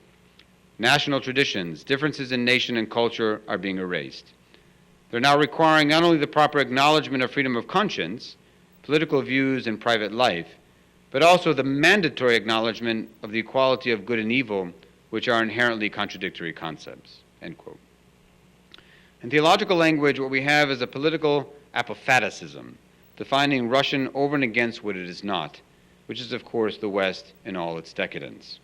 National traditions, differences in nation and culture are being erased. They're now requiring not only the proper acknowledgement of freedom of conscience, political views, and private life, but also the mandatory acknowledgement of the equality of good and evil, which are inherently contradictory concepts," end quote. In theological language, what we have is a political apophaticism, defining Russian over and against what it is not, which is, of course, the West in all its decadence.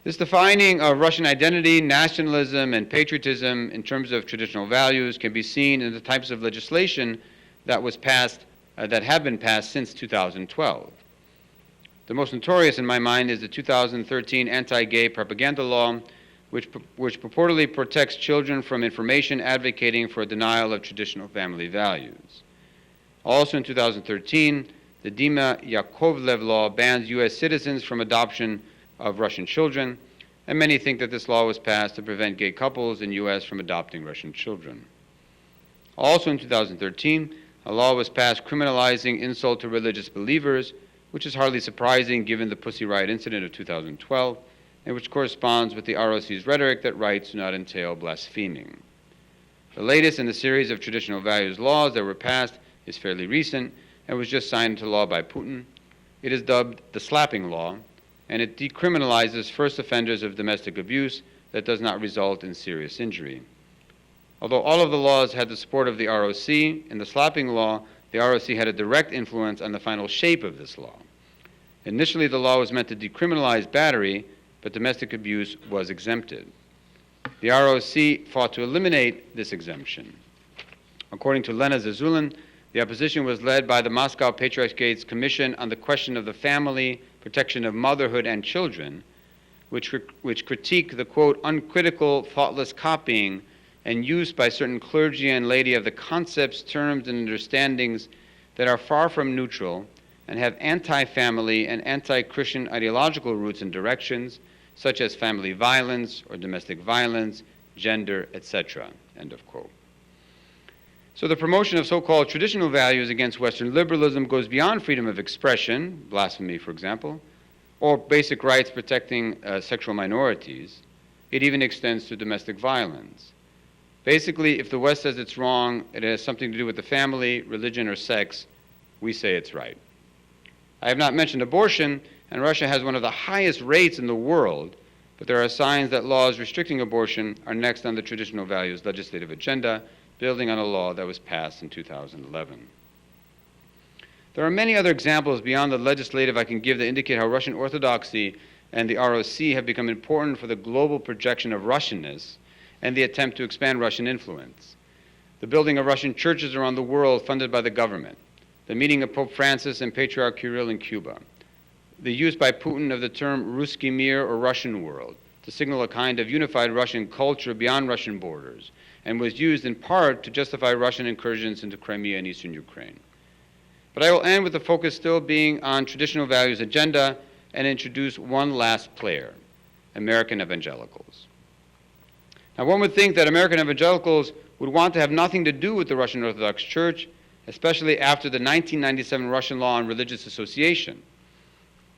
This defining of Russian identity, nationalism, and patriotism in terms of traditional values can be seen in the types of legislation that have been passed since 2012. The most notorious in my mind is the 2013 anti-gay propaganda law, which purportedly protects children from information advocating for a denial of traditional family values. Also in 2013, the Dima Yakovlev law bans U.S. citizens from adoption of Russian children, and many think that this law was passed to prevent gay couples in U.S. from adopting Russian children. Also in 2013, a law was passed criminalizing insult to religious believers, which is hardly surprising given the Pussy Riot incident of 2012, and which corresponds with the ROC's rhetoric that rights do not entail blaspheming. The latest in the series of traditional values laws that were passed is fairly recent and was just signed into law by Putin. It is dubbed the slapping law, and it decriminalizes first offenders of domestic abuse that does not result in serious injury. Although all of the laws had the support of the ROC, in the slapping law, the ROC had a direct influence on the final shape of this law. Initially, the law was meant to decriminalize battery, but domestic abuse was exempted. The ROC fought to eliminate this exemption. According to Lena Zazulin, the opposition was led by the Moscow Patriarchate's Commission on the Question of the Family, Protection of Motherhood and Children, which critiqued the, quote, uncritical, thoughtless copying and use by certain clergy and laity of the concepts, terms, and understandings that are far from neutral and have anti-family and anti-Christian ideological roots and directions, such as family violence or domestic violence, gender, etc., end of quote. So the promotion of so-called traditional values against Western liberalism goes beyond freedom of expression, blasphemy, for example, or basic rights protecting sexual minorities. It even extends to domestic violence. Basically, if the West says it's wrong, it has something to do with the family, religion, or sex, we say it's right. I have not mentioned abortion, and Russia has one of the highest rates in the world, but there are signs that laws restricting abortion are next on the traditional values legislative agenda, building on a law that was passed in 2011. There are many other examples beyond the legislative I can give that indicate how Russian Orthodoxy and the ROC have become important for the global projection of Russianness and the attempt to expand Russian influence. The building of Russian churches around the world funded by the government, the meeting of Pope Francis and Patriarch Kirill in Cuba, the use by Putin of the term Ruski Mir or Russian world to signal a kind of unified Russian culture beyond Russian borders, and was used in part to justify Russian incursions into Crimea and eastern Ukraine. But I will end with the focus still being on traditional values agenda and introduce one last player, American evangelicals. Now, one would think that American evangelicals would want to have nothing to do with the Russian Orthodox Church, especially after the 1997 Russian law on religious association.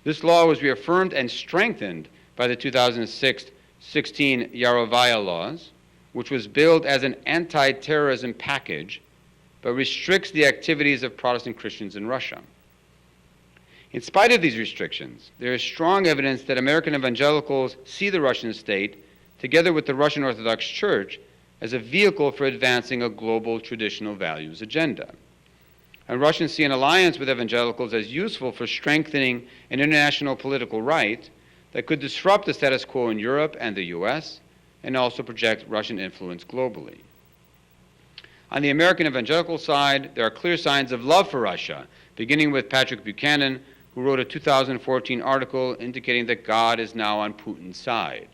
This law was reaffirmed and strengthened by the 2016 Yarovaya laws, which was billed as an anti-terrorism package, but restricts the activities of Protestant Christians in Russia. In spite of these restrictions, there is strong evidence that American evangelicals see the Russian state, together with the Russian Orthodox Church, as a vehicle for advancing a global traditional values agenda. And Russians see an alliance with evangelicals as useful for strengthening an international political right that could disrupt the status quo in Europe and the US, and also project Russian influence globally. On the American evangelical side, there are clear signs of love for Russia, beginning with Patrick Buchanan, who wrote a 2014 article indicating that God is now on Putin's side.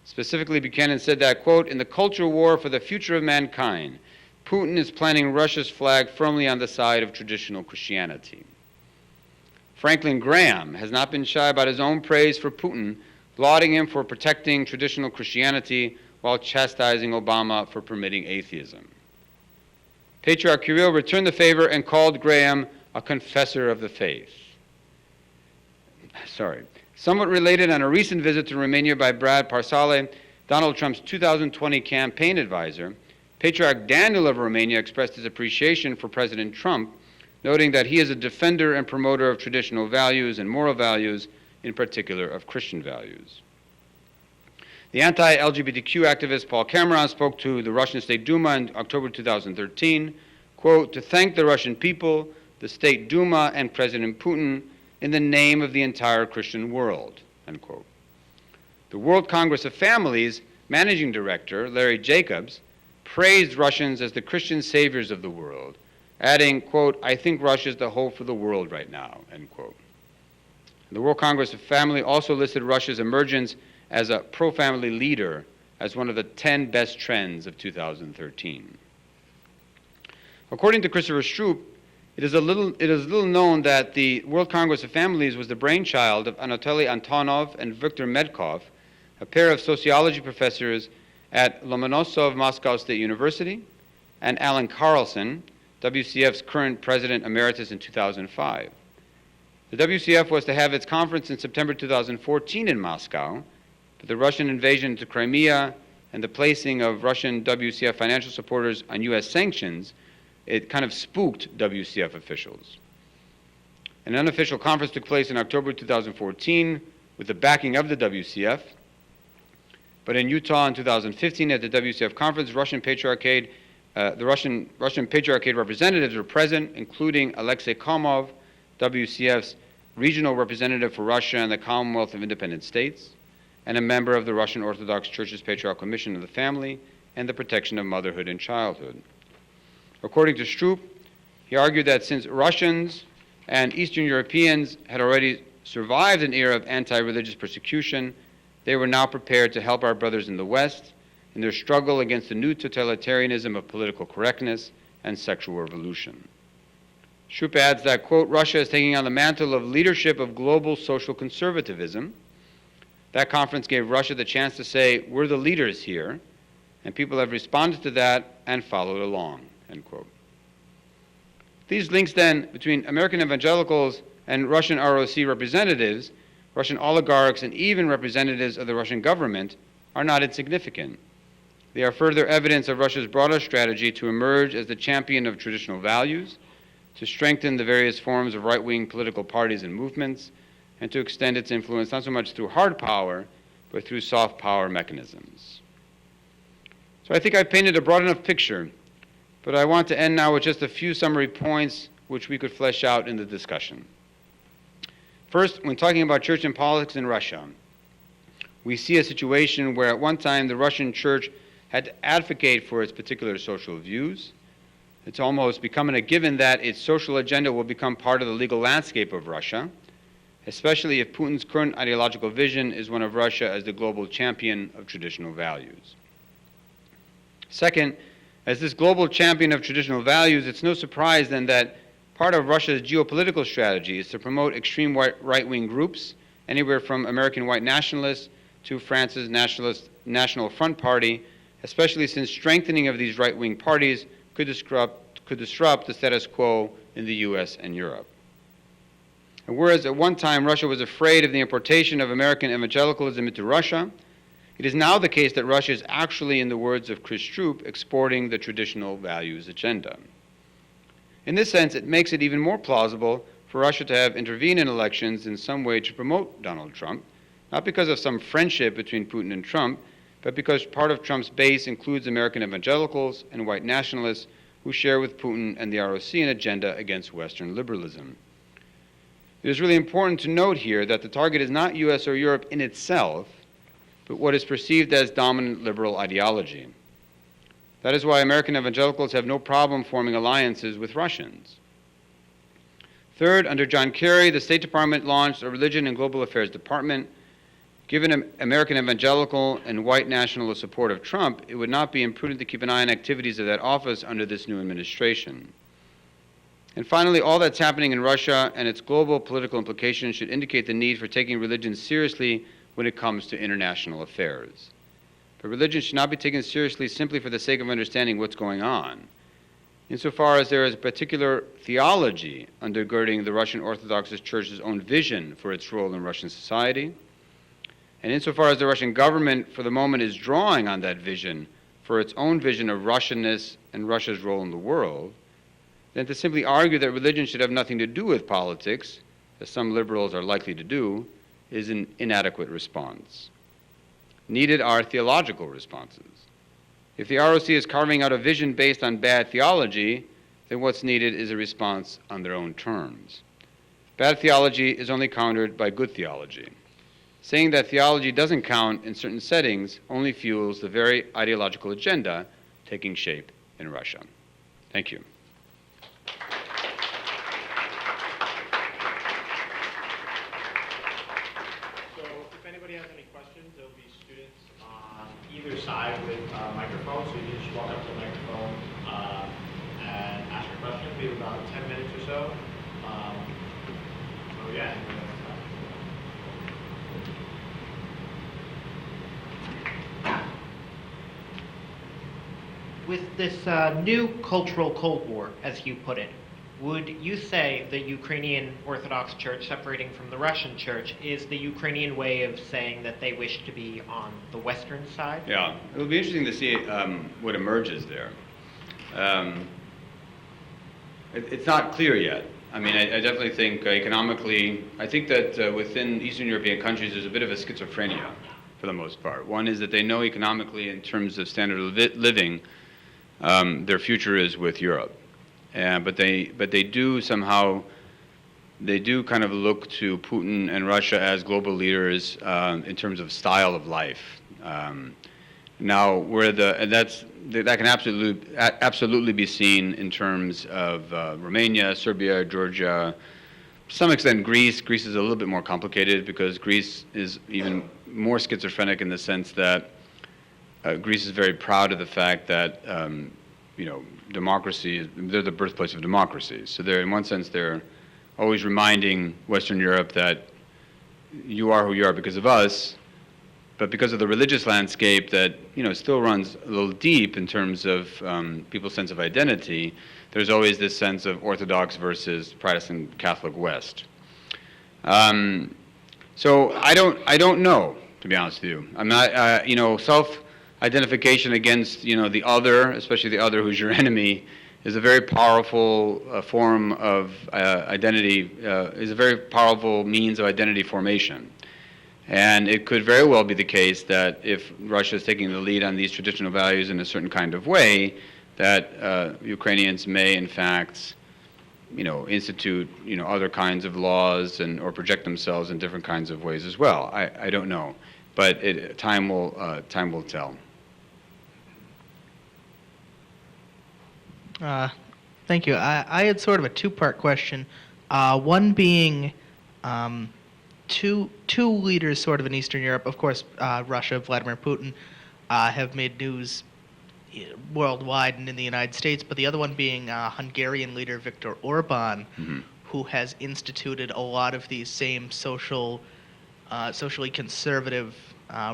Specifically, Buchanan said that, quote, "In the cultural war for the future of mankind, Putin is planting Russia's flag firmly on the side of traditional Christianity." Franklin Graham has not been shy about his own praise for Putin, lauding him for protecting traditional Christianity while chastising Obama for permitting atheism. Patriarch Kirill returned the favor and called Graham a confessor of the faith. Somewhat related, on a recent visit to Romania by Brad Parsale, Donald Trump's 2020 campaign advisor, Patriarch Daniel of Romania expressed his appreciation for President Trump, noting that he is a defender and promoter of traditional values and moral values, in particular of Christian values. The anti-LGBTQ activist Paul Cameron spoke to the Russian State Duma in October 2013, quote, "to thank the Russian people, the State Duma, and President Putin in the name of the entire Christian world," end quote. The World Congress of Families managing director, Larry Jacobs, praised Russians as the Christian saviors of the world, adding, quote, "I think Russia is the hope for the world right now," end quote. The World Congress of Family also listed Russia's emergence as a pro-family leader as one of the 10 best trends of 2013. According to Christopher Stroop, it is little known that the World Congress of Families was the brainchild of Anatoly Antonov and Viktor Medkov, a pair of sociology professors at Lomonosov Moscow State University, and Alan Carlson, WCF's current president emeritus in 2005. The WCF was to have its conference in September 2014 in Moscow, but the Russian invasion into Crimea and the placing of Russian WCF financial supporters on U.S. sanctions, it kind of spooked WCF officials. An unofficial conference took place in October 2014 with the backing of the WCF, but in Utah in 2015 at the WCF conference, the Russian Patriarchate representatives were present, including Alexei Komov, WCF's regional representative for Russia and the Commonwealth of Independent States, and a member of the Russian Orthodox Church's Patriarchal Commission of the Family and the Protection of Motherhood and Childhood. According to Stroop, he argued that since Russians and Eastern Europeans had already survived an era of anti-religious persecution, they were now prepared to help our brothers in the West in their struggle against the new totalitarianism of political correctness and sexual revolution. Stroop adds that, quote, "Russia is taking on the mantle of leadership of global social conservatism. That conference gave Russia the chance to say, we're the leaders here, and people have responded to that and followed along," end quote. These links then between American evangelicals and Russian ROC representatives, Russian oligarchs, and even representatives of the Russian government are not insignificant. They are further evidence of Russia's broader strategy to emerge as the champion of traditional values, to strengthen the various forms of right-wing political parties and movements, and to extend its influence not so much through hard power, but through soft power mechanisms. So I think I've painted a broad enough picture, but I want to end now with just a few summary points which we could flesh out in the discussion. First, when talking about church and politics in Russia, we see a situation where at one time the Russian church had to advocate for its particular social views. It's almost becoming a given that its social agenda will become part of the legal landscape of Russia, especially if Putin's current ideological vision is one of Russia as the global champion of traditional values. Second, as this global champion of traditional values, it's no surprise then that part of Russia's geopolitical strategy is to promote extreme right-wing groups, anywhere from American white nationalists to France's National Front Party, especially since strengthening of these right-wing parties could disrupt the status quo in the US and Europe. And whereas at one time Russia was afraid of the importation of American evangelicalism into Russia, it is now the case that Russia is actually, in the words of Chris Stroop, exporting the traditional values agenda. In this sense, it makes it even more plausible for Russia to have intervened in elections in some way to promote Donald Trump, not because of some friendship between Putin and Trump, but because part of Trump's base includes American evangelicals and white nationalists who share with Putin and the ROC an agenda against Western liberalism. It is really important to note here that the target is not US or Europe in itself, but what is perceived as dominant liberal ideology. That is why American evangelicals have no problem forming alliances with Russians. Third, under John Kerry, the State Department launched a Religion and Global Affairs Department. Given American evangelical and white nationalist support of Trump, it would not be imprudent to keep an eye on activities of that office under this new administration. And finally, all that's happening in Russia and its global political implications should indicate the need for taking religion seriously when it comes to international affairs. But religion should not be taken seriously simply for the sake of understanding what's going on. Insofar as there is a particular theology undergirding the Russian Orthodox Church's own vision for its role in Russian society, and insofar as the Russian government for the moment is drawing on that vision for its own vision of Russianness and Russia's role in the world, then to simply argue that religion should have nothing to do with politics, as some liberals are likely to do, is an inadequate response. Needed are theological responses. If the ROC is carving out a vision based on bad theology, then what's needed is a response on their own terms. Bad theology is only countered by good theology. Saying that theology doesn't count in certain settings only fuels the very ideological agenda taking shape in Russia. Thank you. So if anybody has any questions, there'll be students on either side with microphones, so you can just walk up to the microphone and ask your question. We have about 10 minutes or so. So yeah. With this new cultural Cold War, as you put it, would you say the Ukrainian Orthodox Church separating from the Russian Church is the Ukrainian way of saying that they wish to be on the Western side? Yeah, it'll be interesting to see what emerges there. It's not clear yet. I mean, I definitely think economically, I think that within Eastern European countries there's a bit of a schizophrenia for the most part. One is that they know economically in terms of standard of living, their future is with Europe. But they do somehow, they do kind of look to Putin and Russia as global leaders in terms of style of life. Now, that can absolutely be seen in terms of Romania, Serbia, Georgia, to some extent Greece. Greece is a little bit more complicated because Greece is even more schizophrenic in the sense that Greece is very proud of the fact that democracy, they're the birthplace of democracy. So they're, in one sense, they're always reminding Western Europe that you are who you are because of us, but because of the religious landscape that still runs a little deep in terms of people's sense of identity, there's always this sense of Orthodox versus Protestant Catholic West. So I don't know, to be honest with you. I'm not, self-identification against, the other, especially the other who's your enemy, is a very powerful form of identity, is a very powerful means of identity formation. And it could very well be the case that if Russia is taking the lead on these traditional values in a certain kind of way, that Ukrainians may, in fact, institute, other kinds of laws or project themselves in different kinds of ways as well. I don't know, but time will tell. Thank you. I had sort of a two-part question. One being two leaders sort of in Eastern Europe, of course, Russia, Vladimir Putin, have made news worldwide and in the United States, but the other one being Hungarian leader Viktor Orban, who has instituted a lot of these same socially conservative,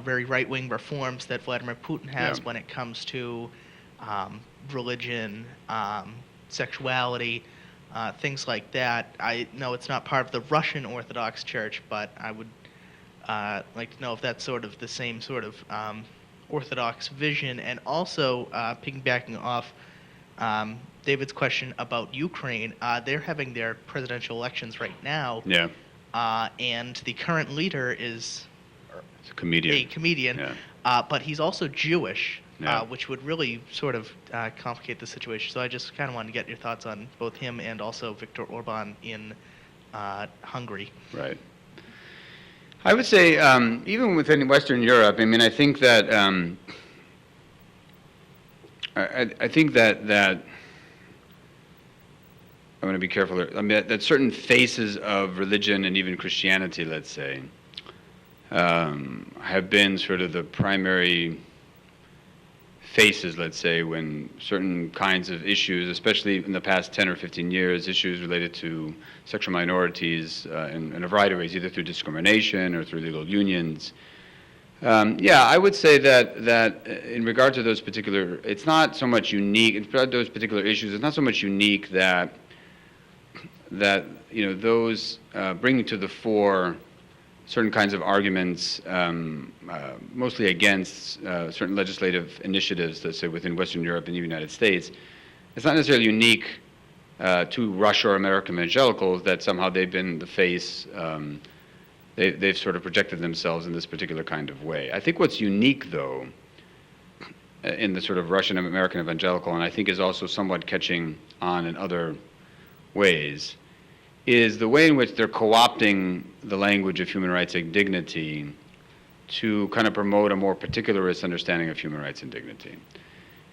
very right-wing reforms that Vladimir Putin has when it comes to religion, sexuality, things like that. I know it's not part of the Russian Orthodox Church, but I would like to know if that's sort of the same sort of Orthodox vision. And also, piggybacking off David's question about Ukraine, they're having their presidential elections right now, Yeah, and the current leader is it's a comedian. a comedian, Yeah. but he's also Jewish, Yeah. which would really sort of complicate the situation. So I just kind of wanted to get your thoughts on both him and also Viktor Orban in Hungary. Right. I would say, even within Western Europe, I mean, I think that I think that I want to be careful. I mean, that certain faces of religion and even Christianity, let's say, have been sort of the primary faces, let's say, when certain kinds of issues, especially in the past 10 or 15 years, issues related to sexual minorities in a variety of ways, either through discrimination or through legal unions. Yeah, I would say that in regard to those particular, it's not so much unique, in regard to those particular issues, it's not so much unique that those bring to the fore certain kinds of arguments, mostly against certain legislative initiatives, let's say within Western Europe and the United States. It's not necessarily unique to Russia or American evangelicals that somehow they've been the face, they've sort of projected themselves in this particular kind of way. I think what's unique, though, in the sort of Russian and American evangelical, and I think is also somewhat catching on in other ways, is the way in which they're co-opting the language of human rights and dignity to kind of promote a more particularist understanding of human rights and dignity.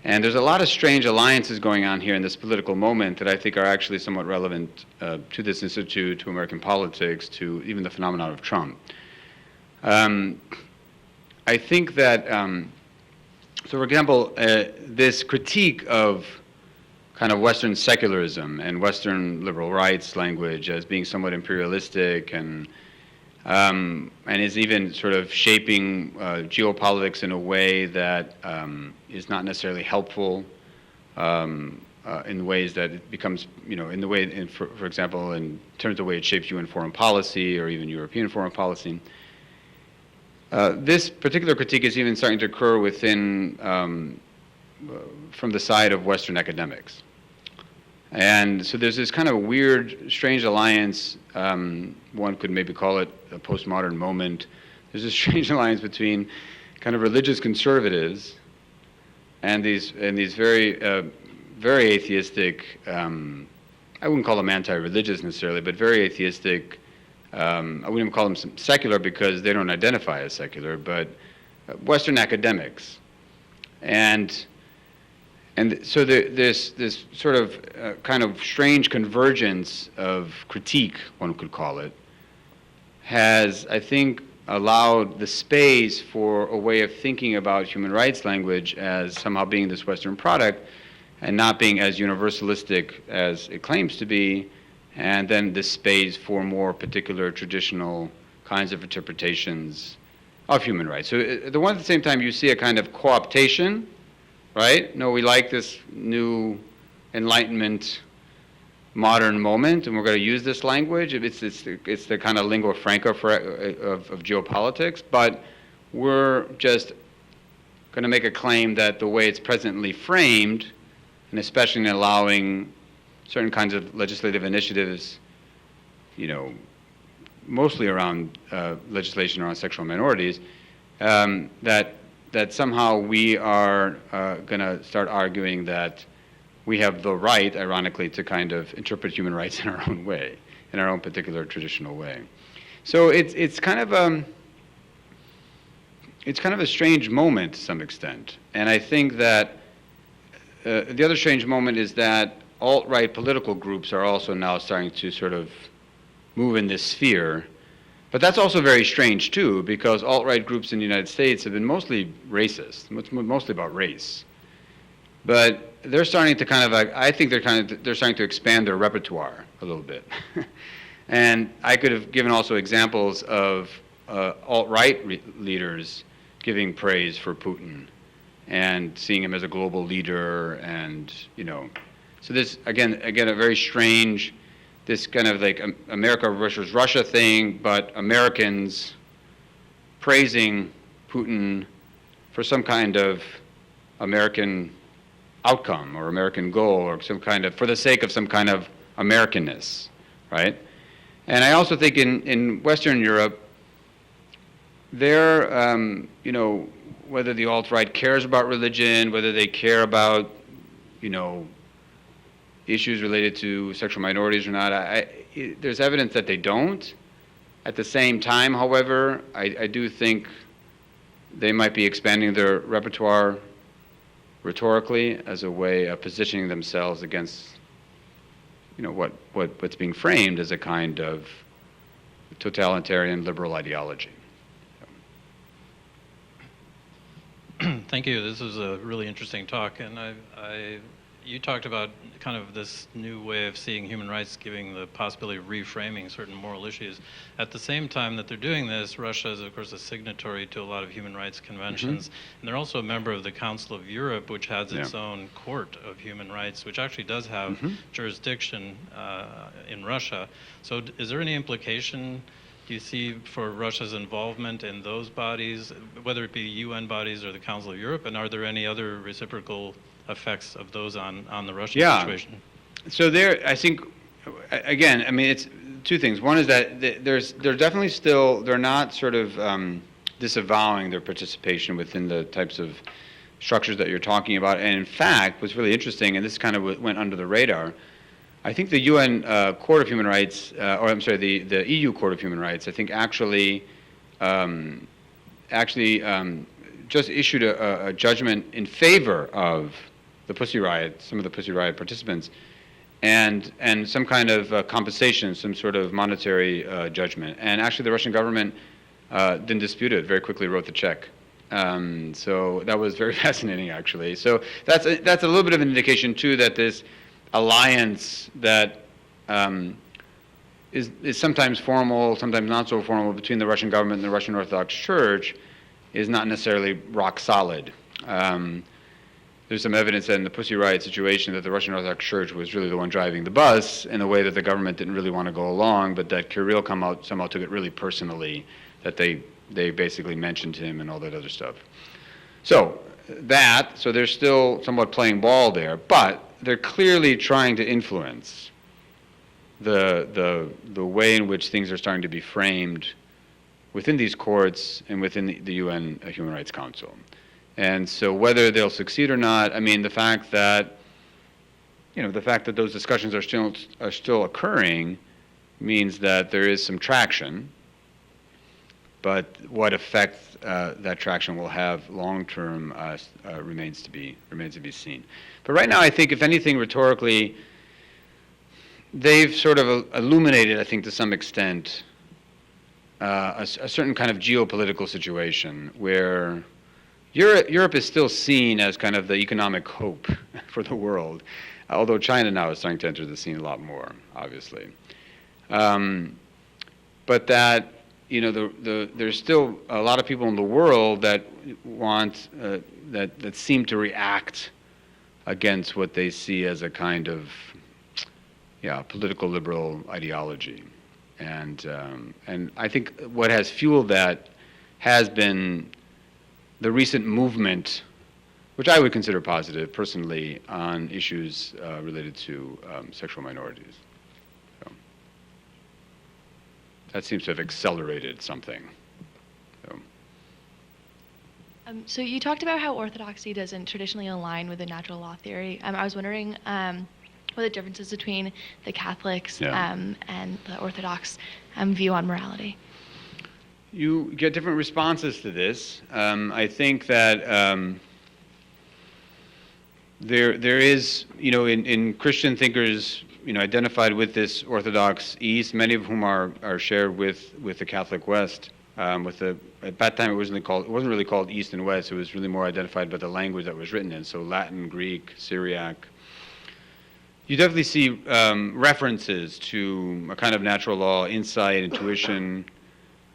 And there's a lot of strange alliances going on here in this political moment that I think are actually somewhat relevant to this institute, to American politics, to even the phenomenon of Trump. I think that, so for example, this critique of kind of Western secularism and Western liberal rights language as being somewhat imperialistic and is even sort of shaping geopolitics in a way that is not necessarily helpful in ways that it becomes, in the way, for example, in terms of the way it shapes UN foreign policy or even European foreign policy. This particular critique is even starting to occur within, from the side of Western academics. And so there's this kind of weird, strange alliance, one could maybe call it a postmodern moment. There's this strange alliance between kind of religious conservatives and these very, very atheistic, I wouldn't call them anti-religious necessarily, but very atheistic, I wouldn't even call them secular because they don't identify as secular, but Western academics. And so there's this sort of kind of strange convergence of critique, one could call it, has, I think, allowed the space for a way of thinking about human rights language as somehow being this Western product and not being as universalistic as it claims to be, and then this space for more particular traditional kinds of interpretations of human rights. So at the same time, you see a kind of co-optation, right? No, we like this new Enlightenment modern moment, and we're going to use this language. It's the kind of lingua franca of geopolitics, but we're just going to make a claim that the way it's presently framed, and especially in allowing certain kinds of legislative initiatives, mostly around legislation around sexual minorities, that somehow we are going to start arguing that we have the right, ironically, to kind of interpret human rights in our own way, in our own particular traditional way. So it's kind of a strange moment to some extent, and I think that the other strange moment is that alt-right political groups are also now starting to sort of move in this sphere. But that's also very strange, too, because alt-right groups in the United States have been mostly racist, mostly about race. But they're starting to kind of, I think they're starting to expand their repertoire a little bit. And I could have given also examples of alt-right leaders giving praise for Putin and seeing him as a global leader, and, So this, again, a very strange, this kind of like America versus Russia thing, but Americans praising Putin for some kind of American outcome or American goal or some kind of, for the sake of some kind of Americanness, right? And I also think in Western Europe, there, whether the alt-right cares about religion, whether they care about, issues related to sexual minorities or not, there's evidence that they don't. At the same time, however, I do think they might be expanding their repertoire rhetorically as a way of positioning themselves against, what's being framed as a kind of totalitarian liberal ideology. Thank you. This was a really interesting talk, and you talked about kind of this new way of seeing human rights, giving the possibility of reframing certain moral issues. At the same time that they're doing this, Russia is, of course, a signatory to a lot of human rights conventions, and they're also a member of the Council of Europe, which has its own court of human rights, which actually does have jurisdiction in Russia. So is there any implication, do you see, for Russia's involvement in those bodies, whether it be UN bodies or the Council of Europe, and are there any other reciprocal effects of those on the Russian situation? So I think, again, I mean, it's two things. One is that they're definitely still, they're not sort of disavowing their participation within the types of structures that you're talking about. And in fact, what's really interesting, and this kind of went under the radar, I think the UN Court of Human Rights, the EU Court of Human Rights, I think actually just issued a judgment in favor of the Pussy Riot, some of the Pussy Riot participants, and some kind of compensation, some sort of monetary judgment. And actually, the Russian government didn't dispute it. Very quickly wrote the check. So that was very fascinating, actually. So that's a little bit of an indication too that this alliance that is sometimes formal, sometimes not so formal, between the Russian government and the Russian Orthodox Church is not necessarily rock solid. There's some evidence that in the Pussy Riot situation that the Russian Orthodox Church was really the one driving the bus in a way that the government didn't really want to go along, but that Kirill somehow took it really personally, that they basically mentioned him and all that other stuff. So they're still somewhat playing ball there, but they're clearly trying to influence the way in which things are starting to be framed within these courts and within the UN Human Rights Council. And so whether they'll succeed or not, I mean, the fact that those discussions are still occurring means that there is some traction, but what effect that traction will have long term remains to be seen. But right now, I think, if anything, rhetorically, they've sort of illuminated, I think, to some extent, a certain kind of geopolitical situation where Europe is still seen as kind of the economic hope for the world, although China now is starting to enter the scene a lot more, obviously. But that, there's still a lot of people in the world that want, that seem to react against what they see as a kind of, political liberal ideology. And I think what has fueled that has been the recent movement, which I would consider positive personally, on issues related to sexual minorities. So that seems to have accelerated something. So you talked about how orthodoxy doesn't traditionally align with the natural law theory. I was wondering what the differences between the Catholics and the Orthodox view on morality. You get different responses to this. I think that there is, in Christian thinkers, identified with this Orthodox East, many of whom are shared with the Catholic West. At that time, it wasn't really called East and West. It was really more identified by the language that was written in. So Latin, Greek, Syriac. You definitely see references to a kind of natural law, insight, intuition.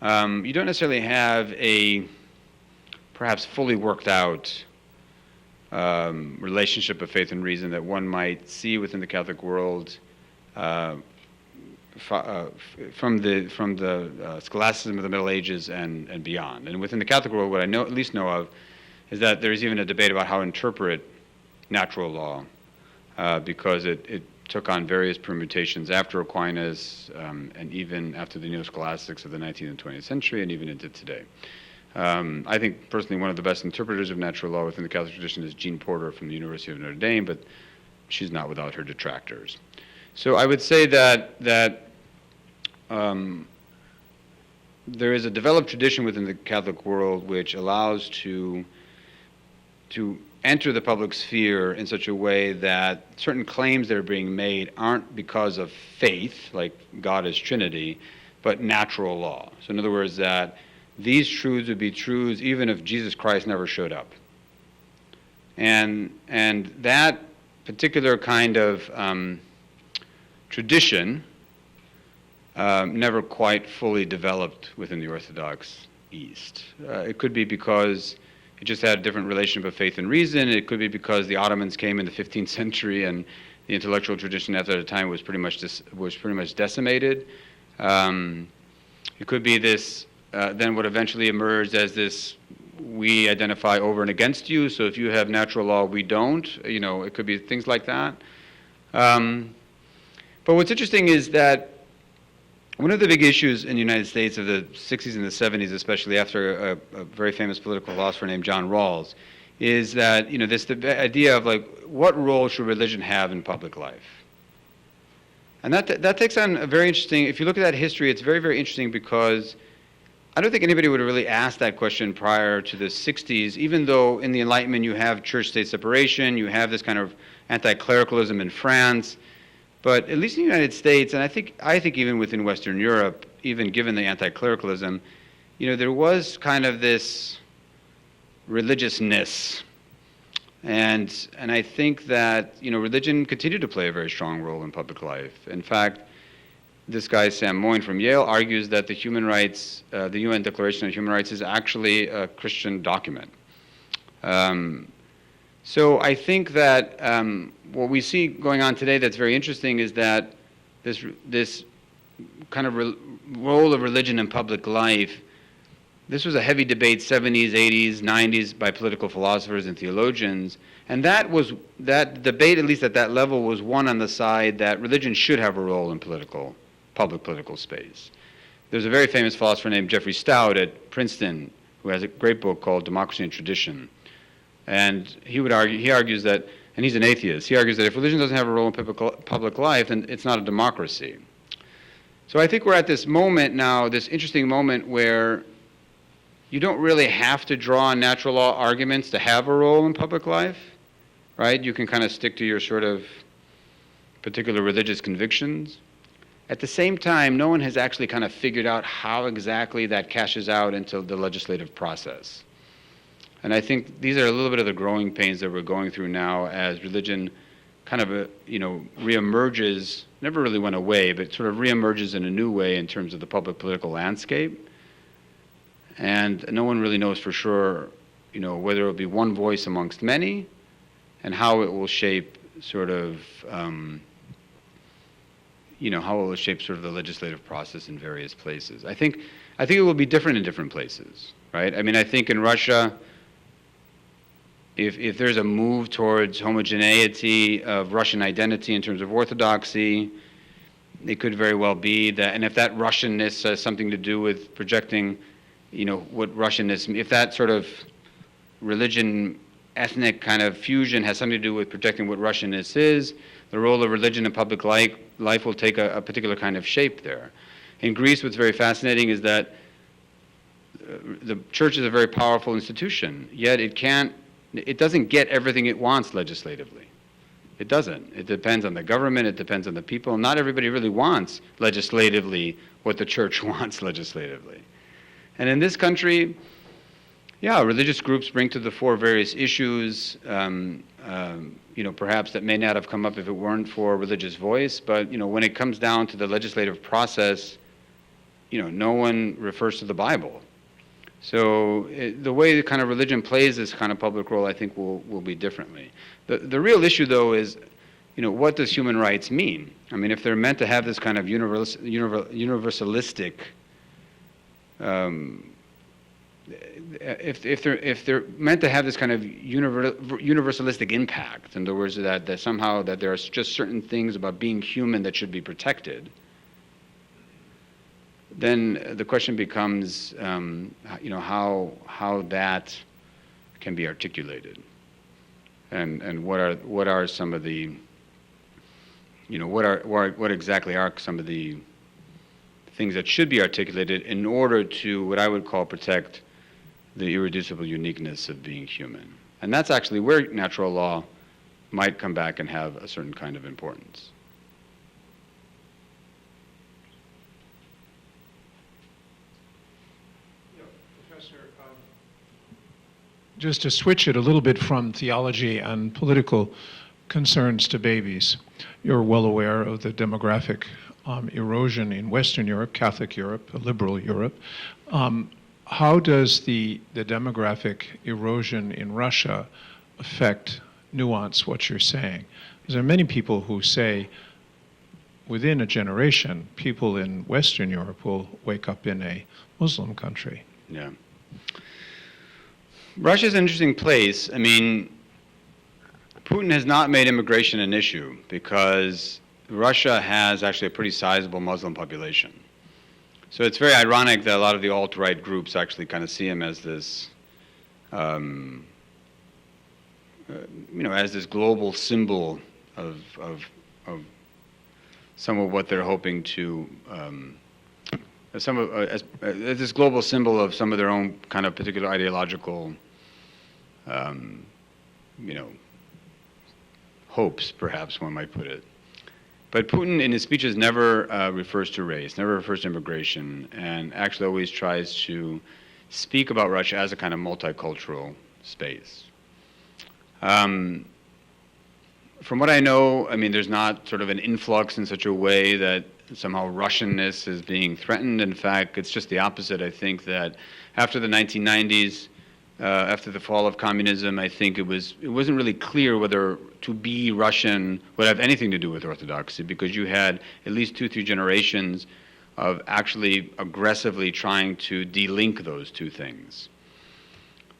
You don't necessarily have a perhaps fully worked out relationship of faith and reason that one might see within the Catholic world from the scholasticism of the Middle Ages and beyond. And within the Catholic world, what I at least know of is that there is even a debate about how to interpret natural law because it took on various permutations after Aquinas and even after the neo-scholastics of the 19th and 20th century and even into today. I think personally one of the best interpreters of natural law within the Catholic tradition is Jean Porter from the University of Notre Dame, but she's not without her detractors. So I would say that there is a developed tradition within the Catholic world which allows to enter the public sphere in such a way that certain claims that are being made aren't because of faith, like God is Trinity, but natural law. So in other words, that these truths would be truths even if Jesus Christ never showed up. And that particular kind of tradition never quite fully developed within the Orthodox East. It could be because it just had a different relationship of faith and reason. It could be because the Ottomans came in the 15th century and the intellectual tradition at that time was pretty much decimated. It could be this then what eventually emerged as this: we identify over and against you. So if you have natural law, we don't. You know, it could be things like that. But what's interesting is that one of the big issues in the United States of the 60s and the 70s, especially after a very famous political philosopher named John Rawls, is that, you know, the idea of like, what role should religion have in public life? And that takes on a very interesting, if you look at that history, it's very, very interesting because I don't think anybody would have really asked that question prior to the 60s, even though in the Enlightenment you have church-state separation, you have this kind of anti-clericalism in France. But at least in the United States, and I think even within Western Europe, even given the anti-clericalism, you know, there was kind of this religiousness, and I think that, you know, religion continued to play a very strong role in public life. In fact, this guy Sam Moyn from Yale argues that the UN Declaration on Human Rights is actually a Christian document. So I think that what we see going on today that's very interesting is that this kind of role of religion in public life, this was a heavy debate 70s, 80s, 90s by political philosophers and theologians, and that debate, at least at that level, was won on the side that religion should have a role in public political space. There's a very famous philosopher named Jeffrey Stout at Princeton who has a great book called Democracy and Tradition. And he argues that, and he's an atheist, he argues that if religion doesn't have a role in public life, then it's not a democracy. So I think we're at this moment now, this interesting moment where you don't really have to draw on natural law arguments to have a role in public life, right? You can kind of stick to your sort of particular religious convictions. At the same time, no one has actually kind of figured out how exactly that cashes out into the legislative process. And I think these are a little bit of the growing pains that we're going through now as religion kind of, reemerges, never really went away, but sort of reemerges in a new way in terms of the public political landscape. And no one really knows for sure, you know, whether it will be one voice amongst many and how it will shape sort of, how it will shape sort of the legislative process in various places. I think it will be different in different places, right? I mean, I think in Russia, if there's a move towards homogeneity of Russian identity in terms of orthodoxy, it could very well be that, and if that Russianness has something to do with projecting, you know, what Russianness, if that sort of religion, ethnic kind of fusion has something to do with projecting what Russianness is, the role of religion in public life will take a particular kind of shape there. In Greece, what's very fascinating is that the church is a very powerful institution, yet it doesn't get everything it wants legislatively. It doesn't. It depends on the government, it depends on the people. Not everybody really wants legislatively what the church wants legislatively. And in this country, religious groups bring to the fore various issues, perhaps that may not have come up if it weren't for religious voice, but, when it comes down to the legislative process, no one refers to the Bible. So the way the kind of religion plays this kind of public role, I think, will be differently. The real issue, though, is, what does human rights mean? I mean, if they're meant to have this kind of universalistic if they're meant to have this kind of universalistic impact, in other words, that somehow that there are just certain things about being human that should be protected, then the question becomes, how that can be articulated, and what are some of the, what exactly are some of the things that should be articulated in order to, what I would call, protect the irreducible uniqueness of being human. And that's actually where natural law might come back and have a certain kind of importance. Yeah, Professor, just to switch it a little bit from theology and political concerns to babies. You're well aware of the demographic erosion in Western Europe, Catholic Europe, liberal Europe. How does the demographic erosion in Russia nuance what you're saying? Because there are many people who say within a generation, people in Western Europe will wake up in a Muslim country. Yeah. Russia's an interesting place. I mean, Putin has not made immigration an issue because Russia has actually a pretty sizable Muslim population. So it's very ironic that a lot of the alt-right groups actually kind of see him as this, as this global symbol of some of what they're hoping to, as this global symbol of some of their own kind of particular ideological, hopes, perhaps one might put it. But Putin, in his speeches, never refers to race, never refers to immigration, and actually always tries to speak about Russia as a kind of multicultural space. From what I know, I mean, there's not sort of an influx in such a way that somehow Russianness is being threatened. In fact, it's just the opposite. I think that after the 1990s, after the fall of communism, I think it wasn't really clear whether to be Russian would have anything to do with Orthodoxy, because you had at least 2-3 generations of actually aggressively trying to de-link those two things.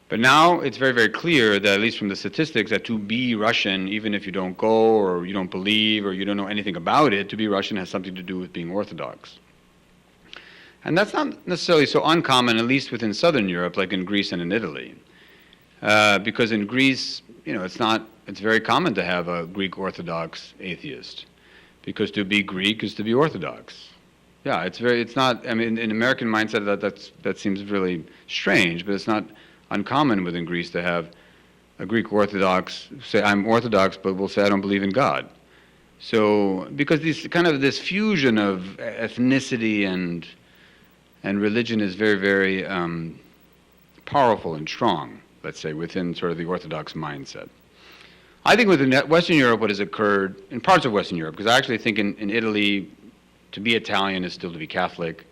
But now it's very, very clear that, at least from the statistics, that to be Russian, even if you don't go or you don't believe or you don't know anything about it, to be Russian has something to do with being Orthodox. And that's not necessarily so uncommon, at least within Southern Europe, like in Greece and in Italy. Because in Greece, it's very common to have a Greek Orthodox atheist, because to be Greek is to be Orthodox. Yeah, it's not, I mean, in American mindset, that seems really strange, but it's not uncommon within Greece to have a Greek Orthodox say, I'm Orthodox, but will say, I don't believe in God. So, because this fusion of ethnicity and religion is very, very powerful and strong, let's say, within sort of the Orthodox mindset. I think within Western Europe, what has occurred, in parts of Western Europe, because I actually think in Italy, to be Italian is still to be Catholic.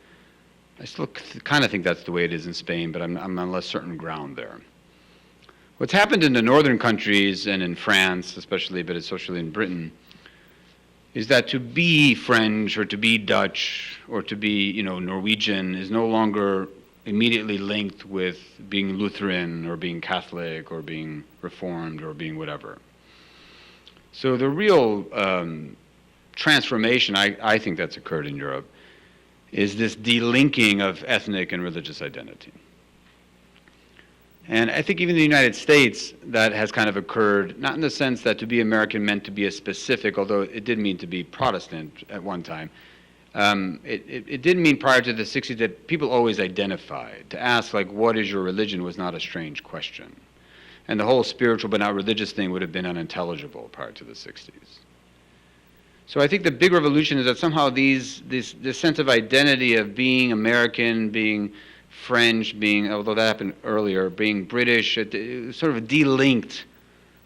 I still kind of think that's the way it is in Spain, but I'm on less certain ground there. What's happened in the northern countries and in France especially, but especially in Britain, is that to be French or to be Dutch or to be, Norwegian is no longer immediately linked with being Lutheran or being Catholic or being Reformed or being whatever. So the real transformation I think that's occurred in Europe is this delinking of ethnic and religious identity. And I think even in the United States, that has kind of occurred, not in the sense that to be American meant to be a specific, although it did mean to be Protestant at one time. It did mean prior to the 60s that people always identified. To ask, like, what is your religion was not a strange question. And the whole spiritual but not religious thing would have been unintelligible prior to the 60s. So I think the big revolution is that somehow this sense of identity of being American, being French, although that happened earlier, being British, sort of delinked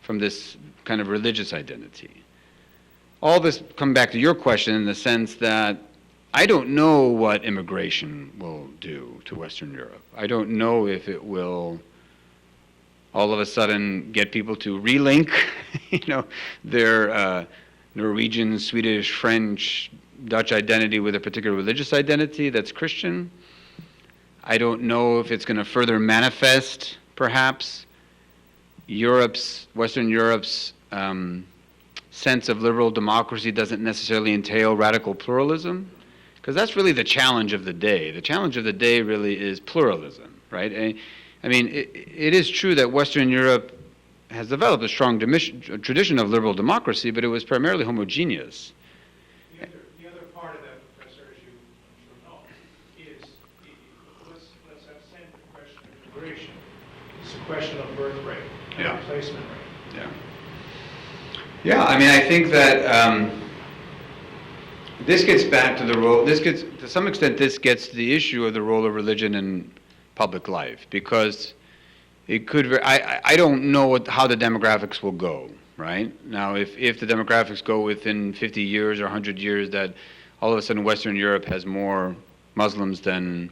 from this kind of religious identity. All this come back to your question in the sense that I don't know what immigration will do to Western Europe. I don't know if it will all of a sudden get people to relink, their Norwegian, Swedish, French, Dutch identity with a particular religious identity that's Christian. I don't know if it's going to further manifest, perhaps, Western Europe's sense of liberal democracy doesn't necessarily entail radical pluralism, because that's really the challenge of the day. The challenge of the day really is pluralism, right? I mean, it is true that Western Europe has developed a strong tradition of liberal democracy, but it was primarily homogeneous. The other part of that, Professor, as you I'm sure know, is let's absent the question of immigration. It's a question of birth rate and replacement rate. Yeah. Yeah, I mean, I think that this gets back to the role. To some extent, this gets to the issue of the role of religion in public life, because it could. I don't know how the demographics will go. Right now, if the demographics go within 50 years or 100 years, that all of a sudden Western Europe has more Muslims than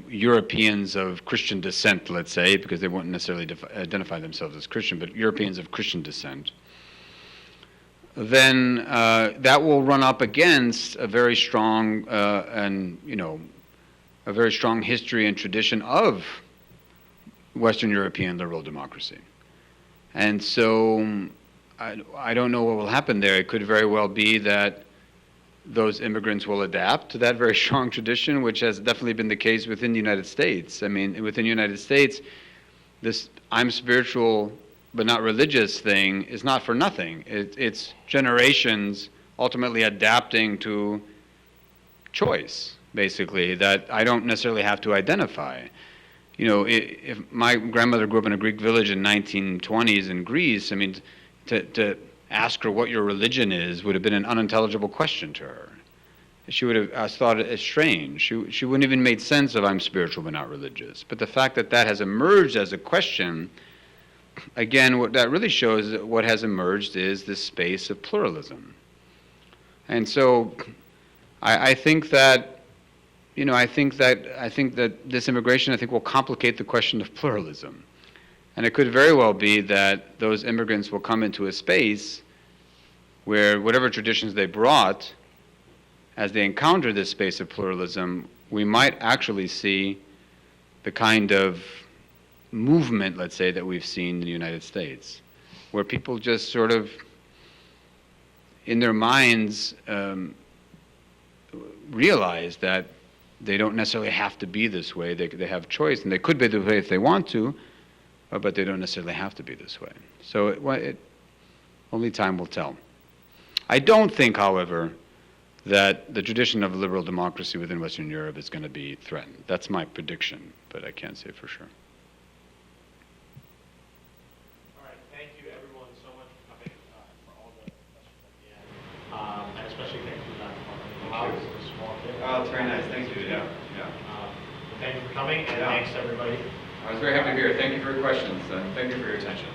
Europeans of Christian descent, let's say, because they won't necessarily identify themselves as Christian, but Europeans of Christian descent, then that will run up against a very strong a very strong history and tradition of Western European liberal democracy. And so I don't know what will happen there. It could very well be that those immigrants will adapt to that very strong tradition, which has definitely been the case within the United States. I mean, within the United States, this I'm spiritual but not religious thing is not for nothing. It's generations ultimately adapting to choice, basically, that I don't necessarily have to identify. You know, if my grandmother grew up in a Greek village in 1920s in Greece, I mean, to ask her what your religion is would have been an unintelligible question to her. She would have thought it as strange. She wouldn't even made sense of I'm spiritual but not religious. But the fact that that has emerged as a question, again, what that really shows is that what has emerged is this space of pluralism. And so I think that, you know, I think that this immigration, will complicate the question of pluralism. And it could very well be that those immigrants will come into a space where whatever traditions they brought, as they encounter this space of pluralism, we might actually see the kind of movement, let's say, that we've seen in the United States, where people just sort of, in their minds, realize that they don't necessarily have to be this way. They have choice, and they could be this way if they want to, but they don't necessarily have to be this way. So only time will tell. I don't think, however, that the tradition of liberal democracy within Western Europe is going to be threatened. That's my prediction, but I can't say for sure. All right, thank you everyone so much for coming, for all the questions at the end. And especially thank you for that. Wow, this is a small thing. Oh, it's very nice. Thank you. Yeah. Thank you for coming, and thanks everybody. I was very happy to be here. Thank you for your questions, and thank you for your attention.